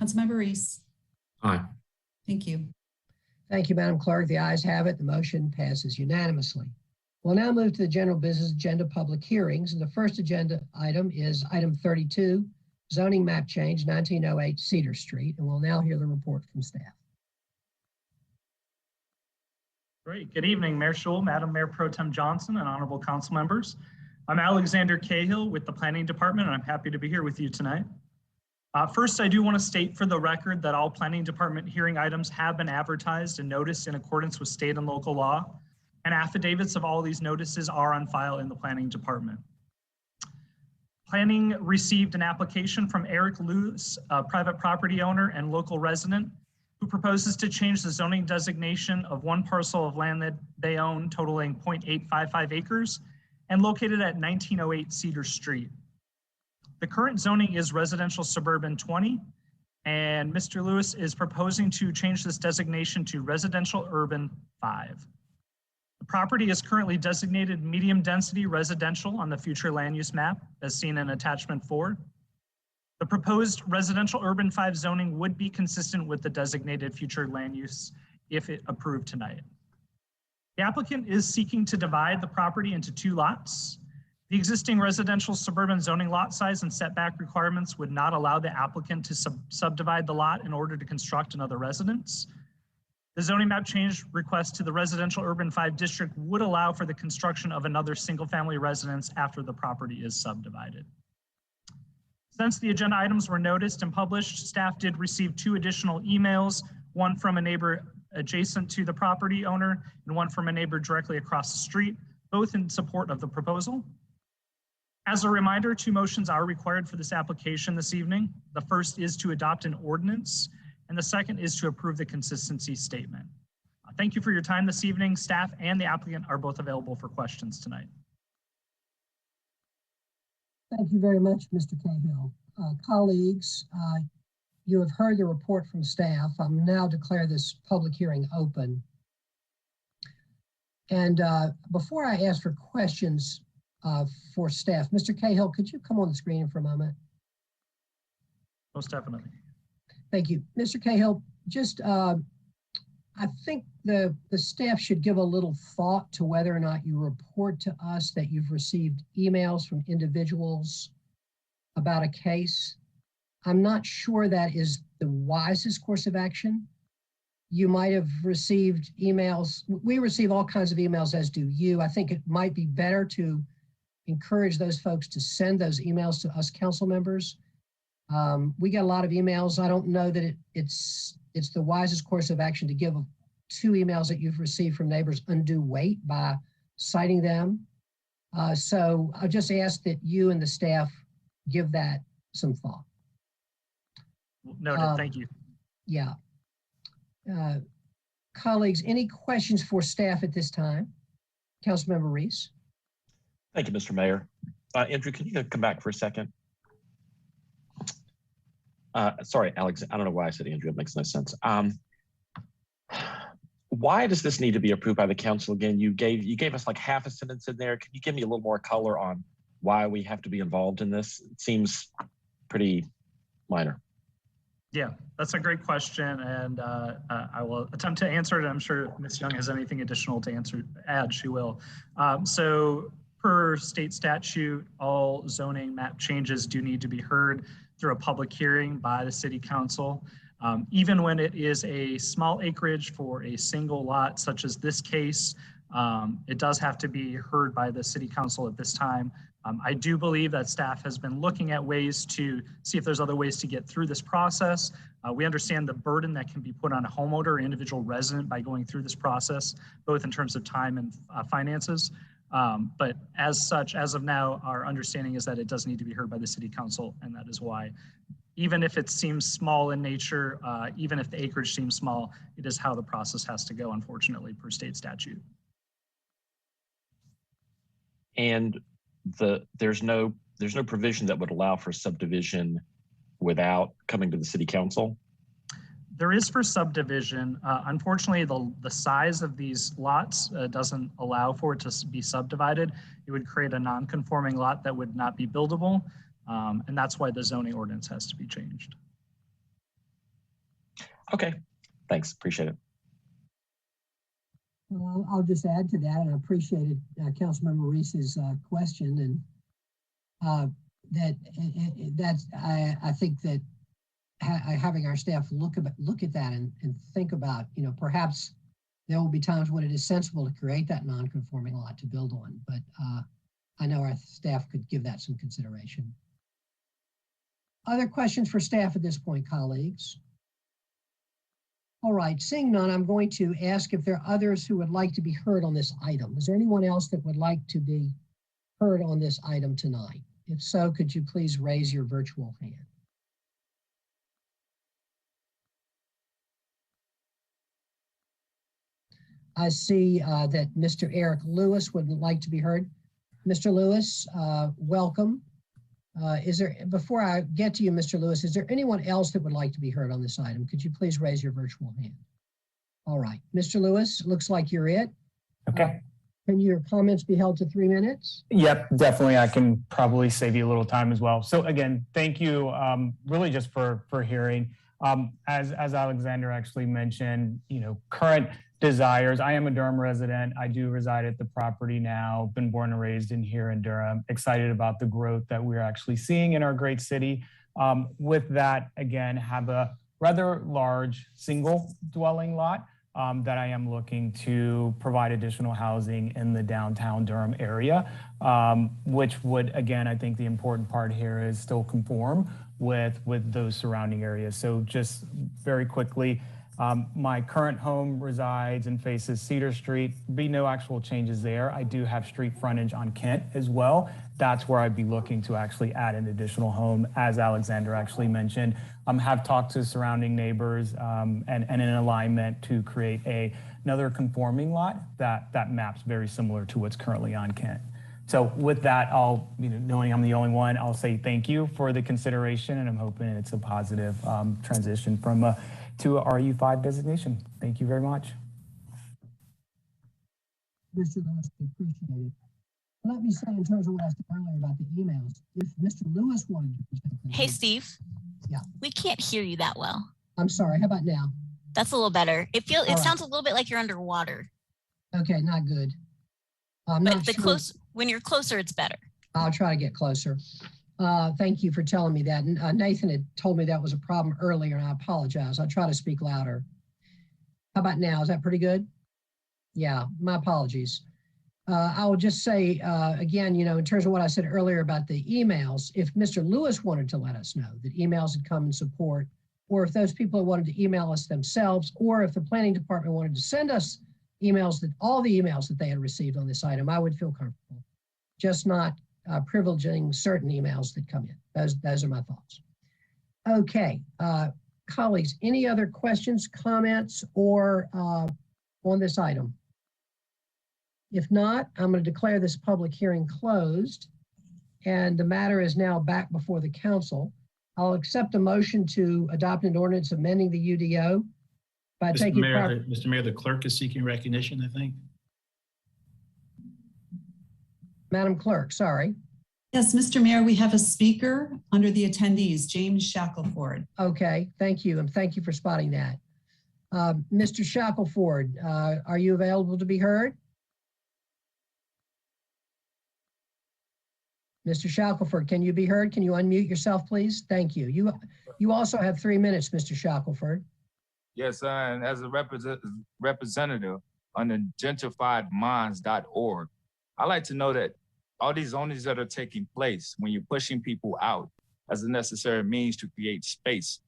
Councilmember Reese. Aye. Thank you. Thank you, Madam Clerk. The ayes have it. The motion passes unanimously. We'll now move to the general business agenda, public hearings. And the first agenda item is item 32, zoning map change 1908 Cedar Street. And we'll now hear the report from staff. Great. Good evening, Mayor Schul, Madam Mayor Pro Tem Johnson, and honorable council members. I'm Alexander Cahill with the Planning Department, and I'm happy to be here with you tonight. First, I do want to state for the record that all Planning Department hearing items have been advertised and noticed in accordance with state and local law, and affidavits of all these notices are on file in the Planning Department. Planning received an application from Eric Lewis, a private property owner and local resident, who proposes to change the zoning designation of one parcel of land that they own totaling 0.855 acres and located at 1908 Cedar Street. The current zoning is residential suburban 20, and Mr. Lewis is proposing to change this designation to residential urban 5. The property is currently designated medium density residential on the future land use map, as seen in attachment 4. The proposed residential urban 5 zoning would be consistent with the designated future land use if it approved tonight. The applicant is seeking to divide the property into 2 lots. The existing residential suburban zoning lot size and setback requirements would not allow the applicant to subdivide the lot in order to construct another residence. The zoning map change request to the residential urban 5 district would allow for the construction of another single-family residence after the property is subdivided. Since the agenda items were noticed and published, staff did receive 2 additional emails, one from a neighbor adjacent to the property owner and one from a neighbor directly across the street, both in support of the proposal. As a reminder, 2 motions are required for this application this evening. The first is to adopt an ordinance, and the second is to approve the consistency statement. Thank you for your time this evening. Staff and the applicant are both available for questions tonight. Thank you very much, Mr. Cahill. Colleagues, you have heard the report from staff. I'm now declare this public hearing open. And before I ask for questions for staff, Mr. Cahill, could you come on the screen for a moment? Most definitely. Thank you. Mr. Cahill, just I think the staff should give a little thought to whether or not you report to us that you've received emails from individuals about a case. I'm not sure that is the wisest course of action. You might have received emails. We receive all kinds of emails, as do you. I think it might be better to encourage those folks to send those emails to us council members. We get a lot of emails. I don't know that it's the wisest course of action to give 2 emails that you've received from neighbors undue weight by citing them. So I'll just ask that you and the staff give that some thought. Noted. Thank you. Yeah. Colleagues, any questions for staff at this time? Councilmember Reese. Thank you, Mr. Mayor. Andrew, can you come back for a second? Sorry, Alex, I don't know why I said Andrew, it makes no sense. Why does this need to be approved by the council again? You gave us like half a sentence in there. Can you give me a little more color on why we have to be involved in this? It seems pretty minor. Yeah, that's a great question, and I will attempt to answer it. I'm sure Ms. Young has anything additional to add, she will. So per state statute, all zoning map changes do need to be heard through a public hearing by the city council. Even when it is a small acreage for a single lot, such as this case, it does have to be heard by the city council at this time. I do believe that staff has been looking at ways to see if there's other ways to get through this process. We understand the burden that can be put on a homeowner or individual resident by going through this process, both in terms of time and finances. But as such, as of now, our understanding is that it does need to be heard by the city council, and that is why, even if it seems small in nature, even if the acreage seems small, it is how the process has to go, unfortunately, per state statute. And there's no provision that would allow for subdivision without coming to the city council? There is for subdivision. Unfortunately, the size of these lots doesn't allow for it to be subdivided. It would create a non-conforming lot that would not be buildable. And that's why the zoning ordinance has to be changed. Okay, thanks, appreciate it. I'll just add to that, and I appreciated Councilmember Reese's question, and I think that having our staff look at that and think about, perhaps there will be times when it is sensible to create that non-conforming lot to build on, but I know our staff could give that some consideration. Other questions for staff at this point, colleagues? All right, seeing none, I'm going to ask if there are others who would like to be heard on this item. Is there anyone else that would like to be heard on this item tonight? If so, could you please raise your virtual hand? I see that Mr. Eric Lewis would like to be heard. Mr. Lewis, welcome. Before I get to you, Mr. Lewis, is there anyone else that would like to be heard on this item? Could you please raise your virtual hand? All right, Mr. Lewis, looks like you're it. Okay. Can your comments be held to 3 minutes? Yep, definitely. I can probably save you a little time as well. So again, thank you really just for hearing. As Alexander actually mentioned, current desires. I am a Durham resident. I do reside at the property now, been born and raised here in Durham, excited about the growth that we're actually seeing in our great city. With that, again, have a rather large single dwelling lot that I am looking to provide additional housing in the downtown Durham area, which would, again, I think the important part here is still conform with those surrounding areas. So just very quickly, my current home resides and faces Cedar Street. Be no actual changes there. I do have street frontage on Kent as well. That's where I'd be looking to actually add an additional home, as Alexander actually mentioned. Have talked to surrounding neighbors and in alignment to create another conforming lot that maps very similar to what's currently on Kent. So with that, I'll, knowing I'm the only one, I'll say thank you for the consideration, and I'm hoping it's a positive transition from to a RU5 designation. Thank you very much. Mr. Lewis, I appreciate it. Let me say, in terms of what I said earlier about the emails, if Mr. Lewis wanted to present them. Hey, Steve. Yeah. We can't hear you that well. I'm sorry, how about now? That's a little better. It right. sounds a little bit like you're underwater. Okay, not good. But when you're closer, it's better. I'll try to get closer. Thank you for telling me that. Nathan had told me that was a problem earlier, and I apologize. I'll try to speak louder. How about now? Is that pretty good? Yeah, my apologies. I'll just say, again, in terms of what I said earlier about the emails, if Mr. Lewis wanted to let us know that emails had come in support, or if those people wanted to email us themselves, or if the planning department wanted to send us emails, that all the emails that they had received on this item, I would feel comfortable, just not privileging certain emails that come in. Those are my thoughts. Okay, colleagues, any other questions, comments, or on this item? If not, I'm going to declare this public hearing closed, and the matter is now back before the council. I'll accept a motion to adopt an ordinance amending the UDO by taking Mr. Mayor, the clerk is seeking recognition, I think. Madam Clerk, sorry. Yes, Mr. Mayor, we have a speaker under the attendees, James Shackelford. Okay, thank you, and thank you for spotting that. Mr. Shackelford, are you available to be heard? Mr. Shackelford, can you be heard? Can you unmute yourself, please? Thank you. You also have 3 minutes, Mr. Shackelford. Yes, and as a representative on the gentrifiedminds.org, I like to know that all these zonings that are taking place, when you're pushing people out as a necessary means to create space,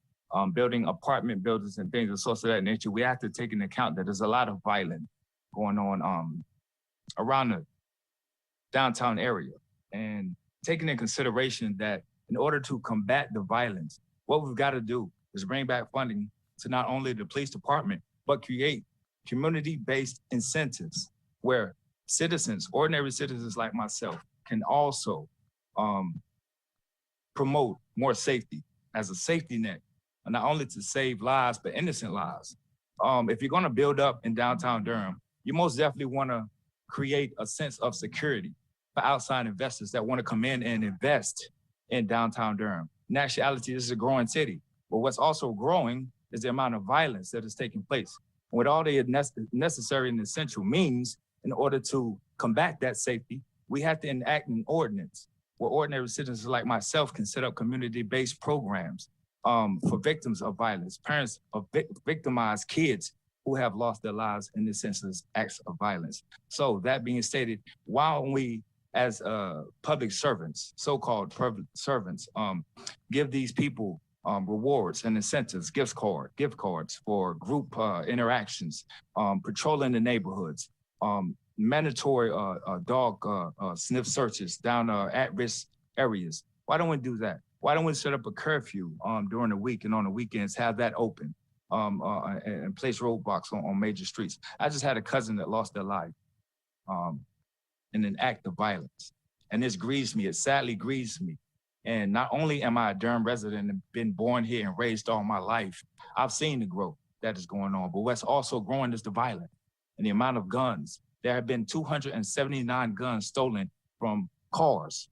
building apartment buildings and things of sorts of that nature, we have to take into account that there's a lot of violence going on around the downtown area. And taking in consideration that in order to combat the violence, what we've got to do is bring back funding to not only the police department, but create community-based incentives where citizens, ordinary citizens like myself, can also promote more safety as a safety net, and not only to save lives, but innocent lives. If you're gonna build up in downtown Durham, you most definitely wanna create a sense of security for outside investors that wanna come in and invest in downtown Durham. In actuality, this is a growing city, but what's also growing is the amount of violence that is taking place. And with all the necessary and essential means, in order to combat that safety, we have to enact an ordinance where ordinary citizens like myself can set up community-based programs for victims of violence, parents of victimized kids who have lost their lives in the senseless acts of violence. So that being stated, why don't we, as public servants, so-called public servants, give these people rewards and incentives, gift cards for group interactions, patrolling the neighborhoods, mandatory dog sniff searches down at-risk areas. Why don't we do that? Why don't we set up a curfew during the week and on the weekends, have that open and place roadblocks on major streets? I just had a cousin that lost their life in an act of violence. And this grieves me, it sadly grieves me. And not only am I a Durham resident and been born here and raised all my life, I've seen the growth that is going on, but what's also growing is the violence and the amount of guns. There have been 279 guns stolen from cars.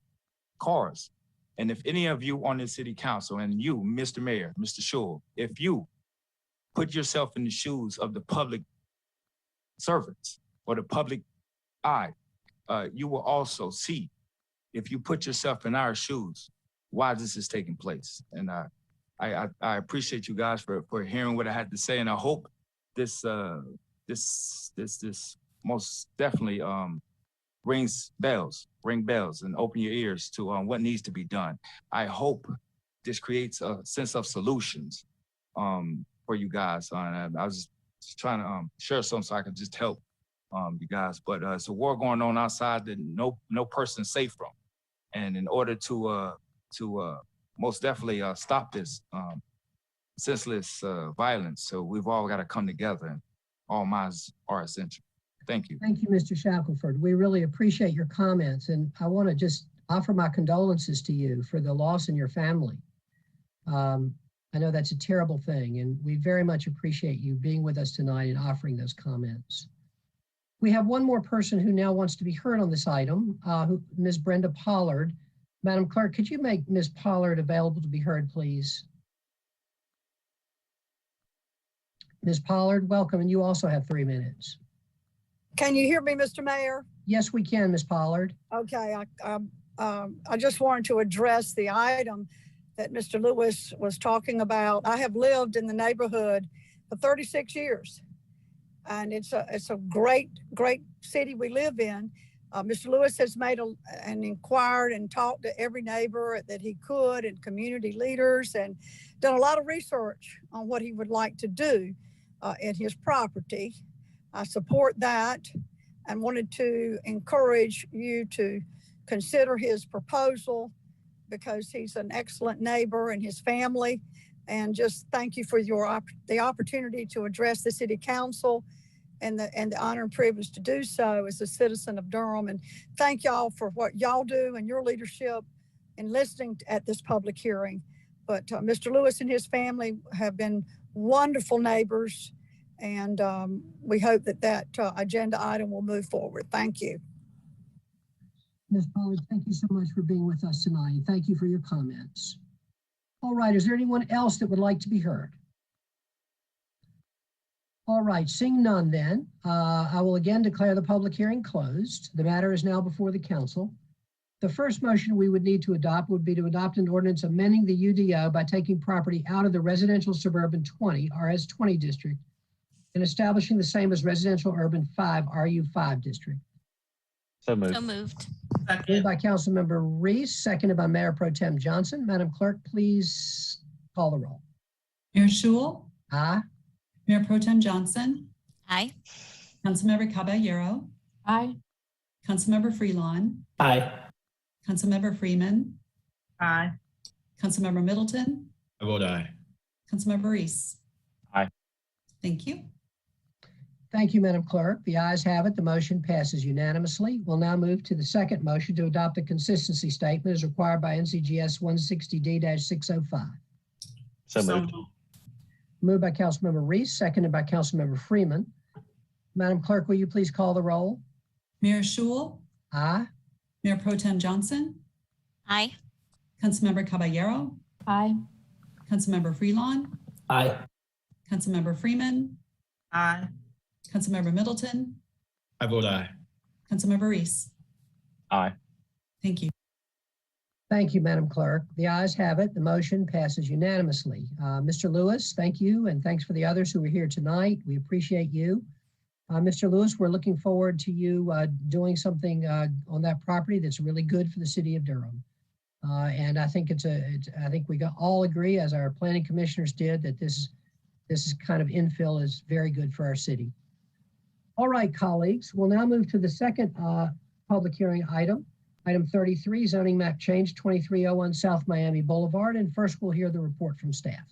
And if any of you on the city council, and you, Mr. Mayor, Mr. Shore, if you put yourself in the shoes of the public servants or the public eye, you will also see, if you put yourself in our shoes, why this is taking place. And I appreciate you guys for hearing what I had to say, and I hope this most definitely ring bells and open your ears to what needs to be done. I hope this creates a sense of solutions for you guys. I was just trying to share something so I could just help you guys, but it's a war going on outside that no person's safe from. And in order to most definitely stop this senseless violence, so we've all got to come together, and all minds are essential. Thank you. Thank you, Mr. Shackelford. We really appreciate your comments, and I want to just offer my condolences to you for the loss in your family. I know that's a terrible thing, and we very much appreciate you being with us tonight and offering those comments. We have one more person who now wants to be heard on this item, Ms. Brenda Pollard. Madam Clerk, could you make Ms. Pollard available to be heard, please? Ms. Pollard, welcome, and you also have 3 minutes. Can you hear me, Mr. Mayor? Yes, we can, Ms. Pollard. Okay, I just wanted to address the item that Mr. Lewis was talking about. I have lived in the neighborhood for 36 years, and it's a great city we live in, Mr. Lewis has made and inquired and talked to every neighbor that he could and community leaders and done a lot of research on what he would like to do in his property. I support that and wanted to encourage you to consider his proposal because he's an excellent neighbor and his family. And just thank you for the opportunity to address the city council and the honor and privilege to do so as a citizen of Durham. And thank y'all for what y'all do and your leadership in listening at this public hearing. But Mr. Lewis and his family have been wonderful neighbors, and we hope that agenda item will move forward. Thank you. Ms. Pollard, thank you so much for being with us tonight. And thank you for your comments. All right, is there anyone else that would like to be heard? All right, seeing none then, I will again declare the public hearing closed. The matter is now before the council. The first motion we would need to adopt would be to adopt an ordinance amending the UDO by taking property out of the residential suburban 20 RS20 district and establishing the same as residential urban 5 RU5 district. So moved. So moved. Moved by Councilmember Reese, seconded by Mayor Pro Tem Johnson. Madam Clerk, please call the roll. Mayor Schul. Aye. Mayor Pro Tem Johnson. Aye. Councilmember Caballero. Aye. Councilmember Freelon. Aye. Councilmember Freeman. Aye. Councilmember Middleton. I vote aye. Councilmember Reese. Aye. Thank you. Thank you, Madam Clerk. The ayes have it. The motion passes unanimously. We'll now move to the second motion to adopt a consistency statement as required by NCGS 160D-605. So moved. Moved by Councilmember Reese, seconded by Councilmember Freeman. Madam Clerk, will you please call the roll? Mayor Schul. Aye. Mayor Pro Tem Johnson. Aye. Councilmember Caballero. Aye. Councilmember Freelon. Aye. Councilmember Freeman. Aye. Councilmember Middleton. I vote aye. Councilmember Reese. Aye. Thank you. Thank you, Madam Clerk. The ayes have it. The motion passes unanimously. Mr. Lewis, thank you, and thanks for the others who were here tonight. We appreciate you. Mr. Lewis, we're looking forward to you doing something on that property that's really good for the city of Durham. And I think I think we all agree, as our planning commissioners did, that this is kind of infill is very good for our city. All right, colleagues, we'll now move to the second public hearing item. Item 33, zoning map change 2301 South Miami Boulevard. And first we'll hear the report from staff.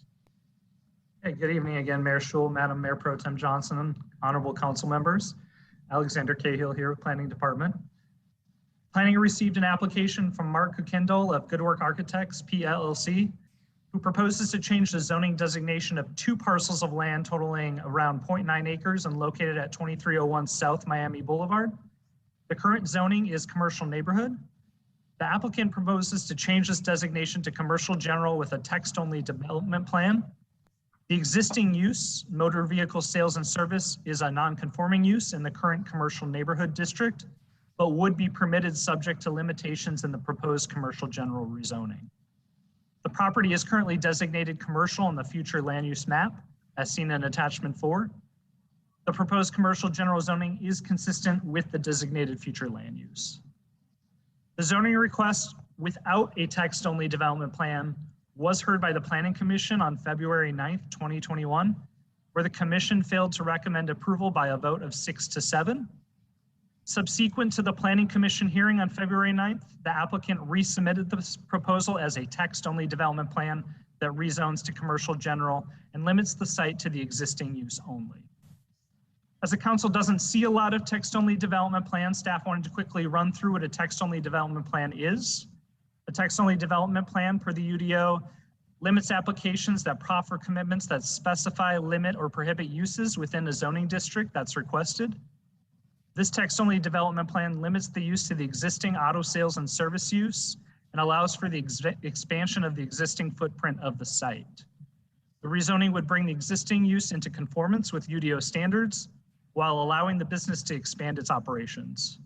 Hey, good evening again, Mayor Schul, Madam Mayor Pro Tem Johnson, honorable council members. Alexander Cahill here with Planning Department. Planning received an application from Mark Kukendall of Good Work Architects, PLLC, who proposes to change the zoning designation of 2 parcels of land totaling around 0.9 acres and located at 2301 South Miami Boulevard. The current zoning is commercial neighborhood. The applicant proposes to change this designation to commercial general with a text-only development plan. The existing use, motor vehicle sales and service, is a non-conforming use in the current commercial neighborhood district, but would be permitted subject to limitations in the proposed commercial general rezoning. The property is currently designated commercial on the future land use map, as seen in attachment 4. The proposed commercial general zoning is consistent with the designated future land use. The zoning request without a text-only development plan was heard by the Planning Commission on February 9th, 2021, where the commission failed to recommend approval by a vote of 6-7. Subsequent to the Planning Commission hearing on February 9th, the applicant resubmitted this proposal as a text-only development plan that rezones to commercial general and limits the site to the existing use only. As the council doesn't see a lot of text-only development plans, staff wanted to quickly run through what a text-only development plan is. A text-only development plan per the UDO limits applications that proffer commitments that specify, limit, or prohibit uses within a zoning district that's requested. This text-only development plan limits the use to the existing auto sales and service use and allows for the expansion of the existing footprint of the site. The rezoning would bring the existing use into conformance with UDO standards while allowing the business to expand its operations.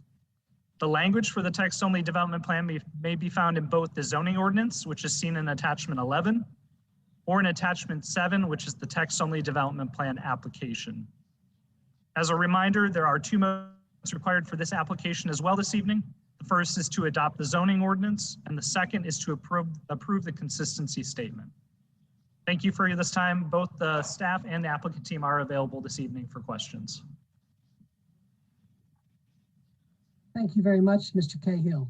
The language for the text-only development plan may be found in both the zoning ordinance, which is seen in attachment 11, or in attachment 7, which is the text-only development plan application. As a reminder, there are 2 modes What's required for this application as well this evening. The first is to adopt the zoning ordinance, and the second is to approve the consistency statement. Thank you for this time. Both the staff and the applicant team are available this evening for questions. Thank you very much, Mr. Cahill.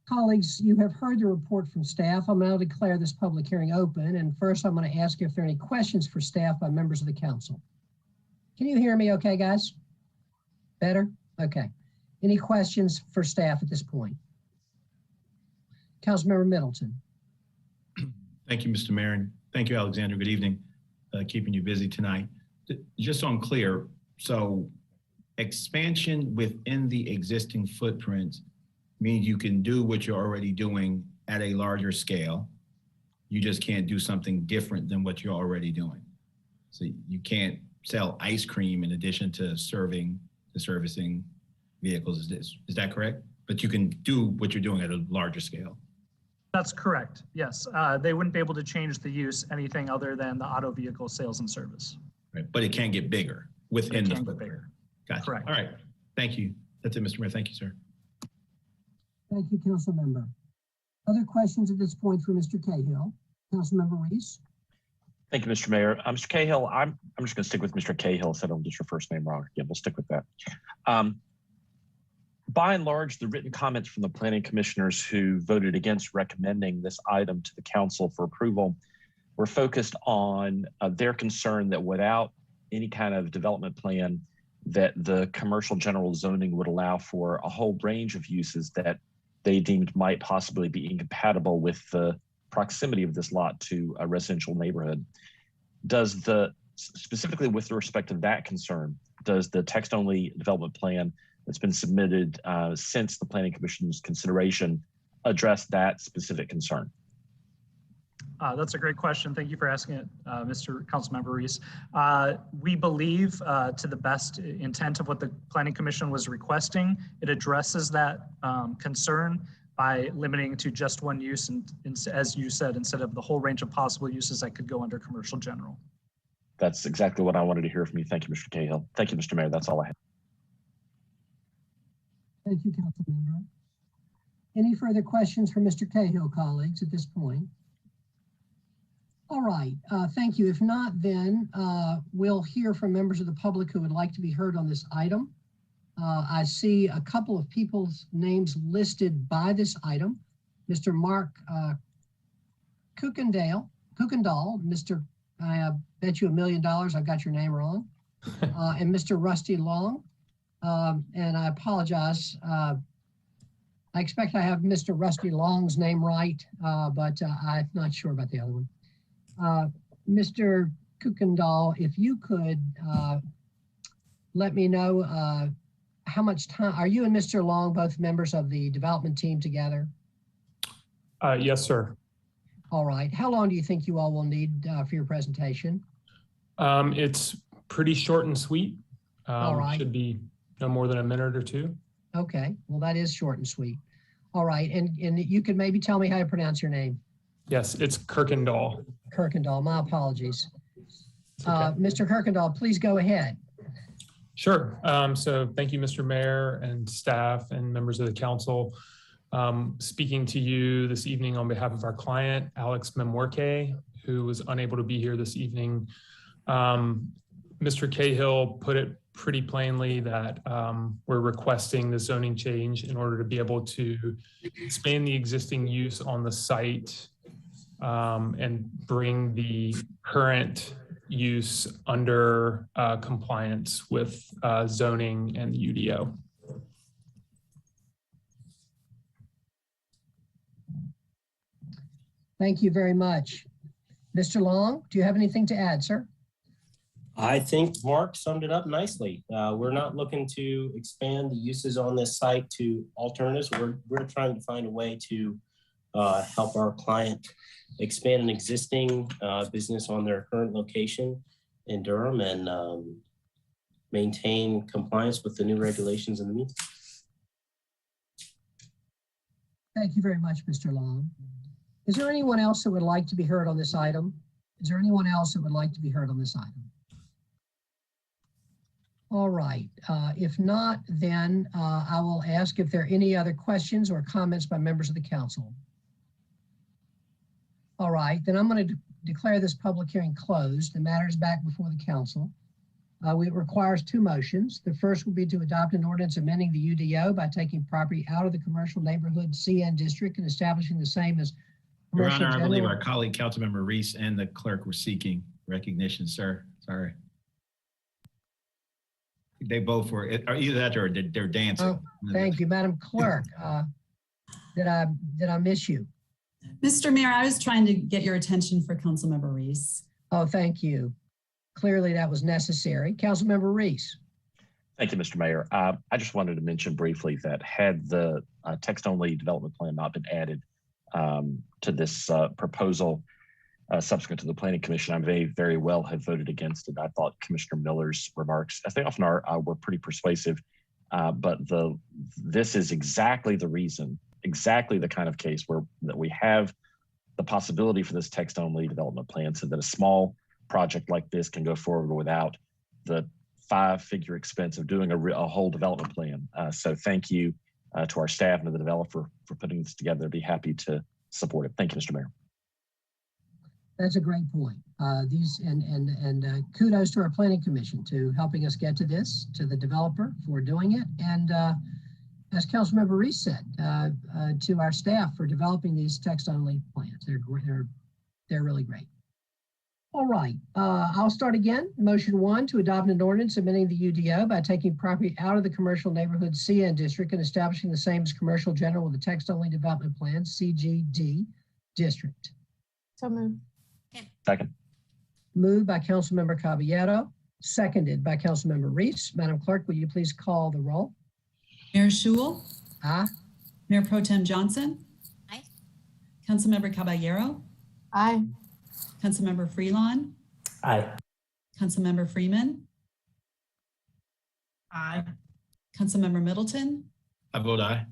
Colleagues, you have heard the report from staff. I'm now declare this public hearing open. And first, I'm going to ask if there are any questions for staff by members of the council. Can you hear me okay, guys? Better? Okay. Any questions for staff at this point? Councilmember Middleton. Thank you, Mr. Mayor, and thank you, Alexander. Good evening. Keeping you busy tonight. Just so I'm clear, so expansion within the existing footprint means you can do what you're already doing at a larger scale. You just can't do something different than what you're already doing. So you can't sell ice cream in addition to servicing vehicles. Is that correct? But you can do what you're doing at a larger scale. That's correct. Yes. They wouldn't be able to change the use anything other than the auto vehicle sales and service. Right. But it can get bigger within the footprint. Bigger. Gotcha. Correct. All right. Thank you. That's it, Mr. Mayor. Thank you, sir. Thank you, Council Member. Other questions at this point for Mr. Cahill? Councilmember Reese. Thank you, Mr. Mayor. Mr. Cahill, I'm just going to stick with Mr. Cahill. Said I'll get your first name wrong. Yeah, we'll stick with that. By and large, the written comments from the planning commissioners who voted against recommending this item to the council for approval were focused on their concern that without any kind of development plan, that the commercial general zoning would allow for a whole range of uses that they deemed might possibly be incompatible with the proximity of this lot to a residential neighborhood. Specifically with respect to that concern, does the text-only development plan that's been submitted since the Planning Commission's consideration address that specific concern? That's a great question. Thank you for asking it, Mr. Councilmember Reese. We believe, to the best intent of what the Planning Commission was requesting, it addresses that concern by limiting to just one use, and as you said, instead of the whole range of possible uses that could go under commercial general. That's exactly what I wanted to hear from you. Thank you, Mr. Cahill. Thank you, Mr. Mayor. That's all I have. Thank you, Councilmember. Any further questions for Mr. Cahill, colleagues, at this point? All right, thank you. If not, then we'll hear from members of the public who would like to be heard on this item. I see a couple of people's names listed by this item. Mr. Mark Kuykendall, Mr. I bet you $1 million I got your name wrong, and Mr. Rusty Long. And I apologize. I expect I have Mr. Rusty Long's name right, but I'm not sure about the other one. Mr. Kuykendall, if you could let me know how much time, are you and Mr. Long both members of the development team together? Yes, sir. All right. How long do you think you all will need for your presentation? It's pretty short and sweet. All right. Should be no more than a minute or two. Okay. Well, that is short and sweet. All right. And you could maybe tell me how to pronounce your name. Yes, it's Kuykendall. Kuykendall. My apologies. Okay. Mr. Kuykendall, please go ahead. Sure. So thank you, Mr. Mayor and staff and members of the council. Speaking to you this evening on behalf of our client, Alex Memworke, who was unable to be here this evening. Mr. Cahill put it pretty plainly that we're requesting the zoning change in order to be able to expand the existing use on the site and bring the current use under compliance with zoning and the UDO. Thank you very much. Mr. Long, do you have anything to add, sir? I think Mark summed it up nicely. We're not looking to expand the uses on this site to alternatives. We're trying to find a way to help our client expand an existing business on their current location in Durham and maintain compliance with the new regulations in the meantime. Thank you very much, Mr. Long. Is there anyone else that would like to be heard on this item? Is there anyone else that would like to be heard on this item? All right. If not, then I will ask if there are any other questions or comments by members of the council. All right, then I'm going to declare this public hearing closed. The matter is back before the council. It requires two motions. The first will be to adopt an ordinance amending the UDO by taking property out of the commercial neighborhood CN district and establishing the same as Your commercial Honor, I believe general. our colleague, Councilmember Reese, and the clerk were seeking recognition, sir. Sorry. They both were, or either that or they're dancing. Oh, thank you, Madam Clerk. Did I miss you? Mr. Mayor, I was trying to get your attention for Councilmember Reese. Oh, thank you. Clearly that was necessary. Councilmember Reese. Thank you, Mr. Mayor. I just wanted to mention briefly that had the text-only development plan not been added to this proposal subsequent to the Planning Commission, I may very well have voted against it. I thought Commissioner Miller's remarks, as they often are, were pretty persuasive. But this is exactly the reason, exactly the kind of case that we have the possibility for this text-only development plan so that a small project like this can go forward without the 5-figure expense of doing a whole development plan. So thank you to our staff and to the developer for putting this together. I'd be happy to support it. Thank you, Mr. Mayor. That's a great point. Kudos to our Planning Commission to helping us get to this, to the developer for doing it, and as Councilmember Reese said, to our staff for developing these text-only plans. They're really great. All right, I'll start again. Motion 1 to adopt an ordinance amending the UDO by taking property out of the commercial neighborhood CN district and establishing the same as commercial general with the text-only development plan CGD district. So moved. Second. Moved by Councilmember Caballero, seconded by Councilmember Reese. Madam Clerk, will you please call the roll? Mayor Schewel? Aye. Mayor Pro Tem Johnson? Aye. Councilmember Caballero? Aye. Councilmember Freelon? Aye. Councilmember Freeman? Aye. Councilmember Middleton? I vote aye.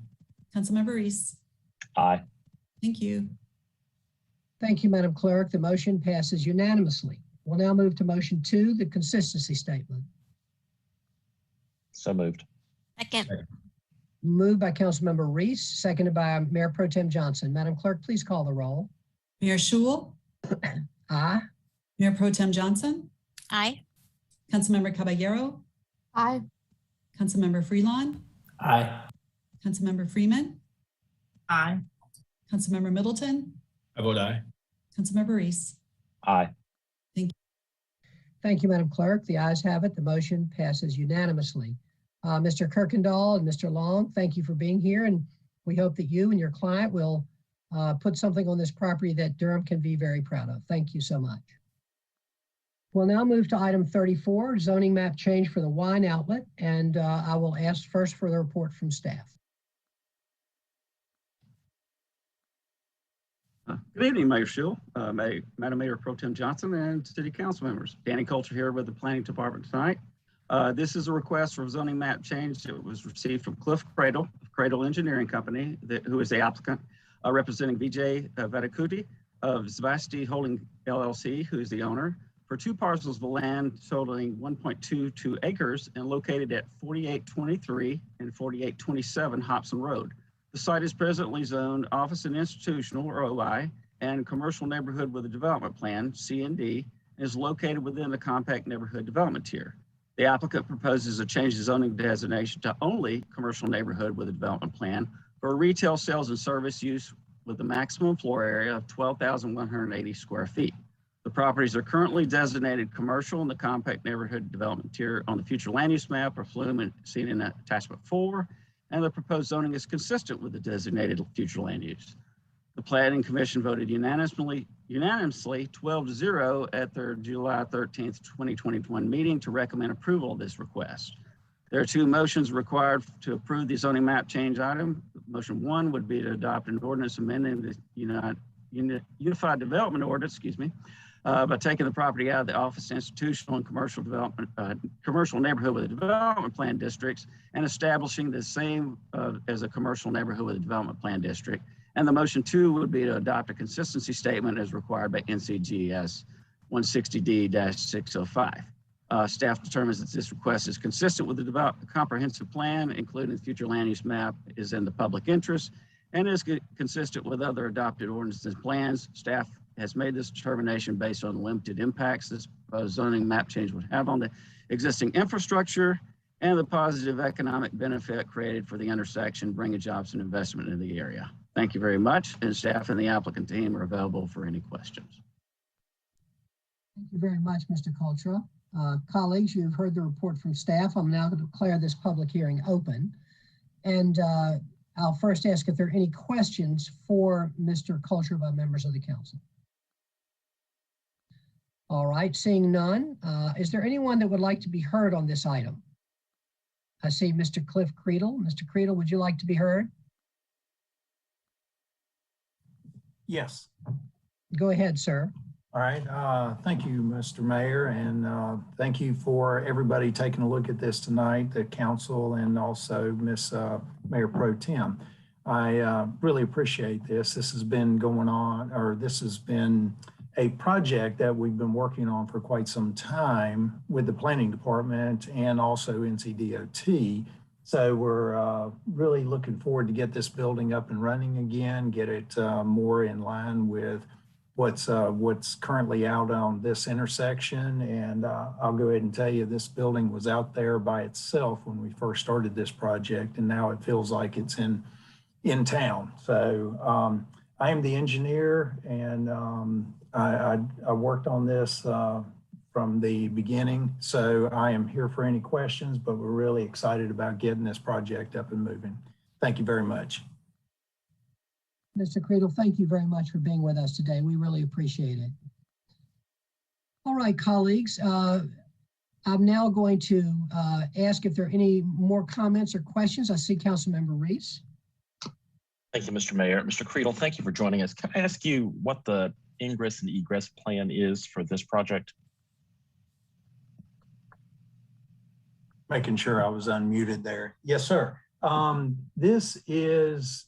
Councilmember Reese? Aye. Thank you. Thank you, Madam Clerk. The motion passes unanimously. We'll now move to motion 2, the consistency statement. So moved. Second. Moved by Councilmember Reese, seconded by Mayor Pro Tem Johnson. Madam Clerk, please call the roll. Mayor Schewel? Aye. Mayor Pro Tem Johnson? Aye. Councilmember Caballero? Aye. Councilmember Freelon? Aye. Councilmember Freeman? Aye. Councilmember Middleton? I vote aye. Councilmember Reese? Aye. Thank you. Thank you, Madam Clerk. The ayes have it. The motion passes unanimously. Mr. Kirkendall and Mr. Long, thank you for being here, and we hope that you and your client will put something on this property that Durham can be very proud of. Thank you so much. We'll now move to item 34, zoning map change for the wine outlet, and I will ask first for the report from staff. Good evening, Mayor Schewel, Madam Mayor Pro Tem Johnson, and City Council members. Danny Coulter here with the Planning Department tonight. This is a request for zoning map change that was received from Cliff Cradle Engineering Company, who is the applicant, representing Vijay Vadakuti of Zvasti Holding LLC, who is the owner, for 2 parcels of land totaling 1.22 acres and located at 4823 and 4827 Hobson Road. The site is presently zoned office and institutional, or OI, and commercial neighborhood with a development plan, CND, and is located within the compact neighborhood development tier. The applicant proposes a change of zoning designation to only commercial neighborhood with a development plan for retail sales and service use with a maximum floor area of 12,180 square feet. The properties are currently designated commercial in the compact neighborhood development tier on the future land use map or flume seen in attachment 4, and the proposed zoning is consistent with the designated future land use. The Planning Commission voted unanimously 12-0 at their July 13th, 2021 meeting to recommend approval of this request. There are 2 motions required to approve the zoning map change item. Motion 1 would be to adopt an ordinance amending the Unified Development Ordinance, by taking the property out of the office, institutional, and commercial development, commercial neighborhood with a development plan districts, and establishing the same as a commercial neighborhood with a development plan district. And the motion 2 would be to adopt a consistency statement as required by NCGS 160D-605. Staff determines that this request is consistent with the comprehensive plan, including the future land use map, is in the public interest, and is consistent with other adopted ordinances and plans. Staff has made this determination based on the limited impacts this proposed zoning map change would have on the existing infrastructure and the positive economic benefit created for the intersection, bringing jobs and investment in the area. Thank you very much, and staff and the applicant team are available for any questions. Thank you very much, Mr. Cultra. Colleagues, you've heard the report from staff. I'm now going to declare this public hearing open. And I'll first ask if there are any questions for Mr. Cultra by members of the council. All right, seeing none, is there anyone that would like to be heard on this item? I see Mr. Cliff Creedle. Mr. Creedle, would you like to be heard? Yes. Go ahead, sir. All right. Thank you, Mr. Mayor, and thank you for everybody taking a look at this tonight, the council and also Miss Mayor Pro Tem. I really appreciate this. This has been going on, or this has been a project that we've been working on for quite some time with the planning department and also NCDOT. So we're really looking forward to get this building up and running again, get it more in line with what's currently out on this intersection. And I'll go ahead and tell you, this building was out there by itself when we first started this project, and now it feels like it's in town. So I am the engineer, and I worked on this from the beginning. So I am here for any questions, but we're really excited about getting this project up and moving. Thank you very much. Mr. Creedle, thank you very much for being with us today. We really appreciate it. All right, colleagues, I'm now going to ask if there are any more comments or questions. I see Councilmember Reese. Thank you, Mr. Mayor. Mr. Creedle, thank you for joining us. Can I ask you what the ingress and egress plan is for this project? Making sure I was unmuted there. Yes, sir. This is,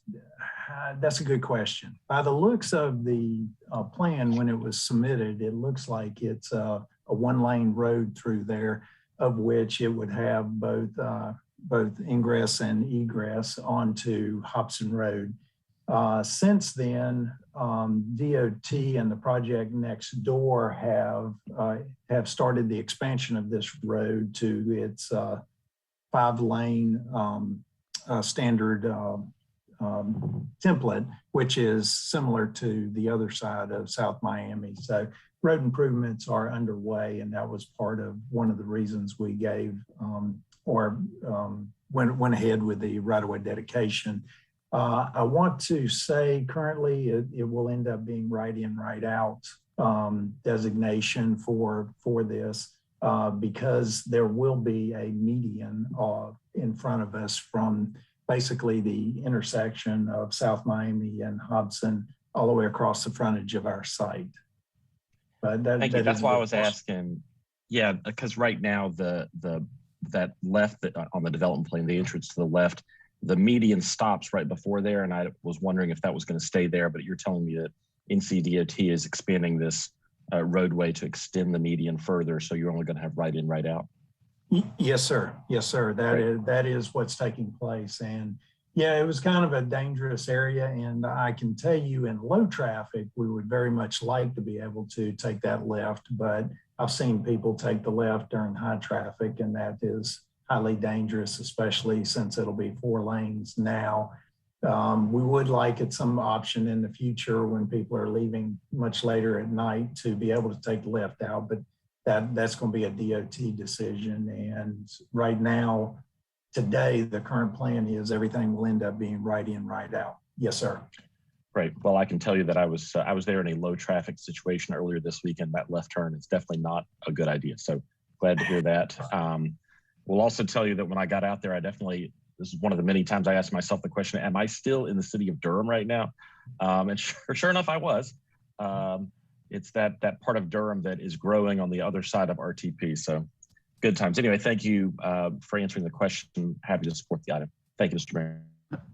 that's a good question. By the looks of the plan when it was submitted, it looks like it's a one-lane road through there, of which it would have both ingress and egress onto Hobson Road. Since then, DOT and the project next door have started the expansion of this road to its 5-lane standard template, which is similar to the other side of South Miami. So road improvements are underway, and that was part of one of the reasons we gave went ahead with the right-of-way dedication. I want to say currently it will end up being right in, right out designation for this because there will be a median in front of us from basically the intersection of South Miami and Hobson all the way across the frontage of our site. But Thank you. That's why I was asking. Yeah, because right now that left on the development plan, the entrance to the left, the median stops right before there, and I was wondering if that was going to stay there, but you're telling me that NCDOT is expanding this roadway to extend the median further, so you're only going to have right in, right out? Yes, sir. Yes, sir. That is what's taking place. And yeah, it was kind of a dangerous area, and I can tell you in low traffic, we would very much like to be able to take that left, but I've seen people take the left during high traffic, and that is highly dangerous, especially since it'll be 4 lanes now. We would like it some option in the future when people are leaving much later at night to be able to take the left out, but that's going to be a DOT decision. And right now, today, the current plan is everything will end up being right in, right out. Yes, sir. Great. Well, I can tell you that I was there in a low traffic situation earlier this week, and that left turn is definitely not a good idea. So glad to hear that. We'll also tell you that when I got out there, this is one of the many times I asked myself the question, am I still in the city of Durham right now? And sure enough, I was. It's that part of Durham that is growing on the other side of RTP. So good times. Anyway, thank you for answering the question. Happy to support the item. Thank you, Mr. Mayor.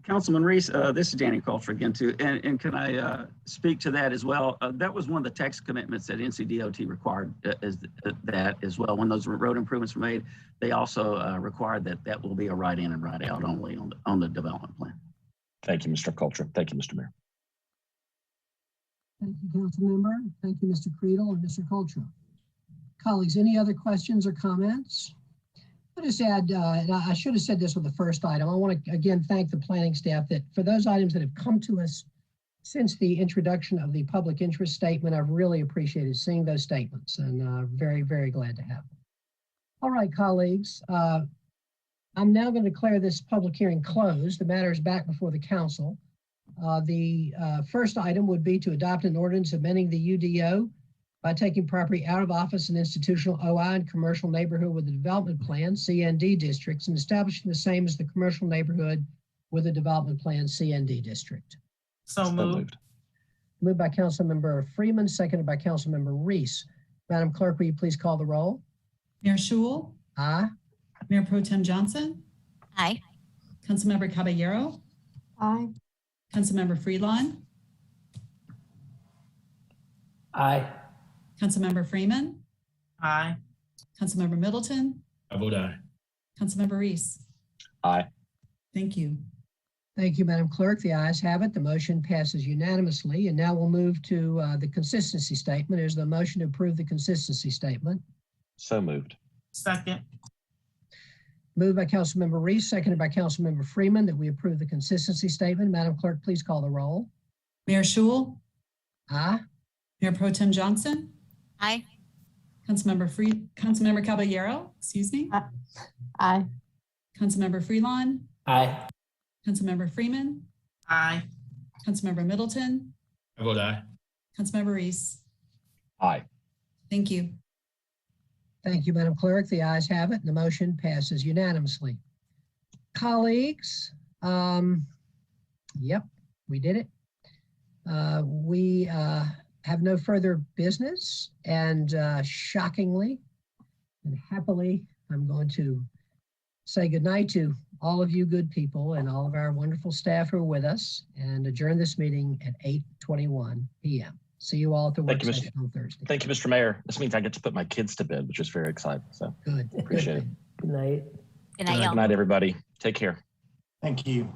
Councilman Reese, this is Danny Coulter again too, and can I speak to that as well? That was one of the text commitments that NCDOT required that as well. When those road improvements were made, they also required that will be a right in and right out only on the development plan. Thank you, Mr. Coulter. Thank you, Mr. Mayor. Thank you, Council Member. Thank you, Mr. Creedle and Mr. Coulter. Colleagues, any other questions or comments? I'll just add, and I should have said this with the first item. I want to again thank the planning staff that for those items that have come to us since the introduction of the public interest statement. I've really appreciated seeing those statements and very, very glad to have them. All right, colleagues, I'm now going to declare this public hearing closed. The matter is back before the council. The first item would be to adopt an ordinance amending the UDO by taking property out of office and institutional OI and commercial neighborhood with a development plan, CND districts, and establishing the same as the commercial neighborhood with a development plan, CND district. So moved. Moved by Councilmember Freeman, seconded by Councilmember Reese. Madam Clerk, will you please call the roll? Mayor Schul? Aye. Mayor Pro Tem Johnson? Aye. Councilmember Caballero? Aye. Councilmember Freelon? Aye. Councilmember Freeman? Aye. Councilmember Middleton? I vote aye. Councilmember Reese? Aye. Thank you. Thank you, Madam Clerk. The ayes have it. The motion passes unanimously. And now we'll move to the consistency statement. Is there a motion to approve the consistency statement? So moved. Second. Moved by Councilmember Reese, seconded by Councilmember Freeman, that we approve the consistency statement. Madam Clerk, please call the roll. Mayor Schul? Aye. Mayor Pro Tem Johnson? Aye. Councilmember Caballero, excuse me. Aye. Councilmember Freelon? Aye. Councilmember Freeman? Aye. Councilmember Middleton? I vote aye. Councilmember Reese? Aye. Thank you. Thank you, Madam Clerk. The ayes have it. And the motion passes unanimously. Colleagues, yep, we did it. We have no further business, and shockingly and happily, I'm going to say goodnight to all of you good people and all of our wonderful staff who are with us, and adjourn this meeting at 8:21 p.m. See you all at the work session on Thursday. Thank you, Mr. Mayor. This means I get to put my kids to bed, which is very exciting. So good. Appreciate it. Good night. Good night, y'all. Good night, everybody. Take care. Thank you.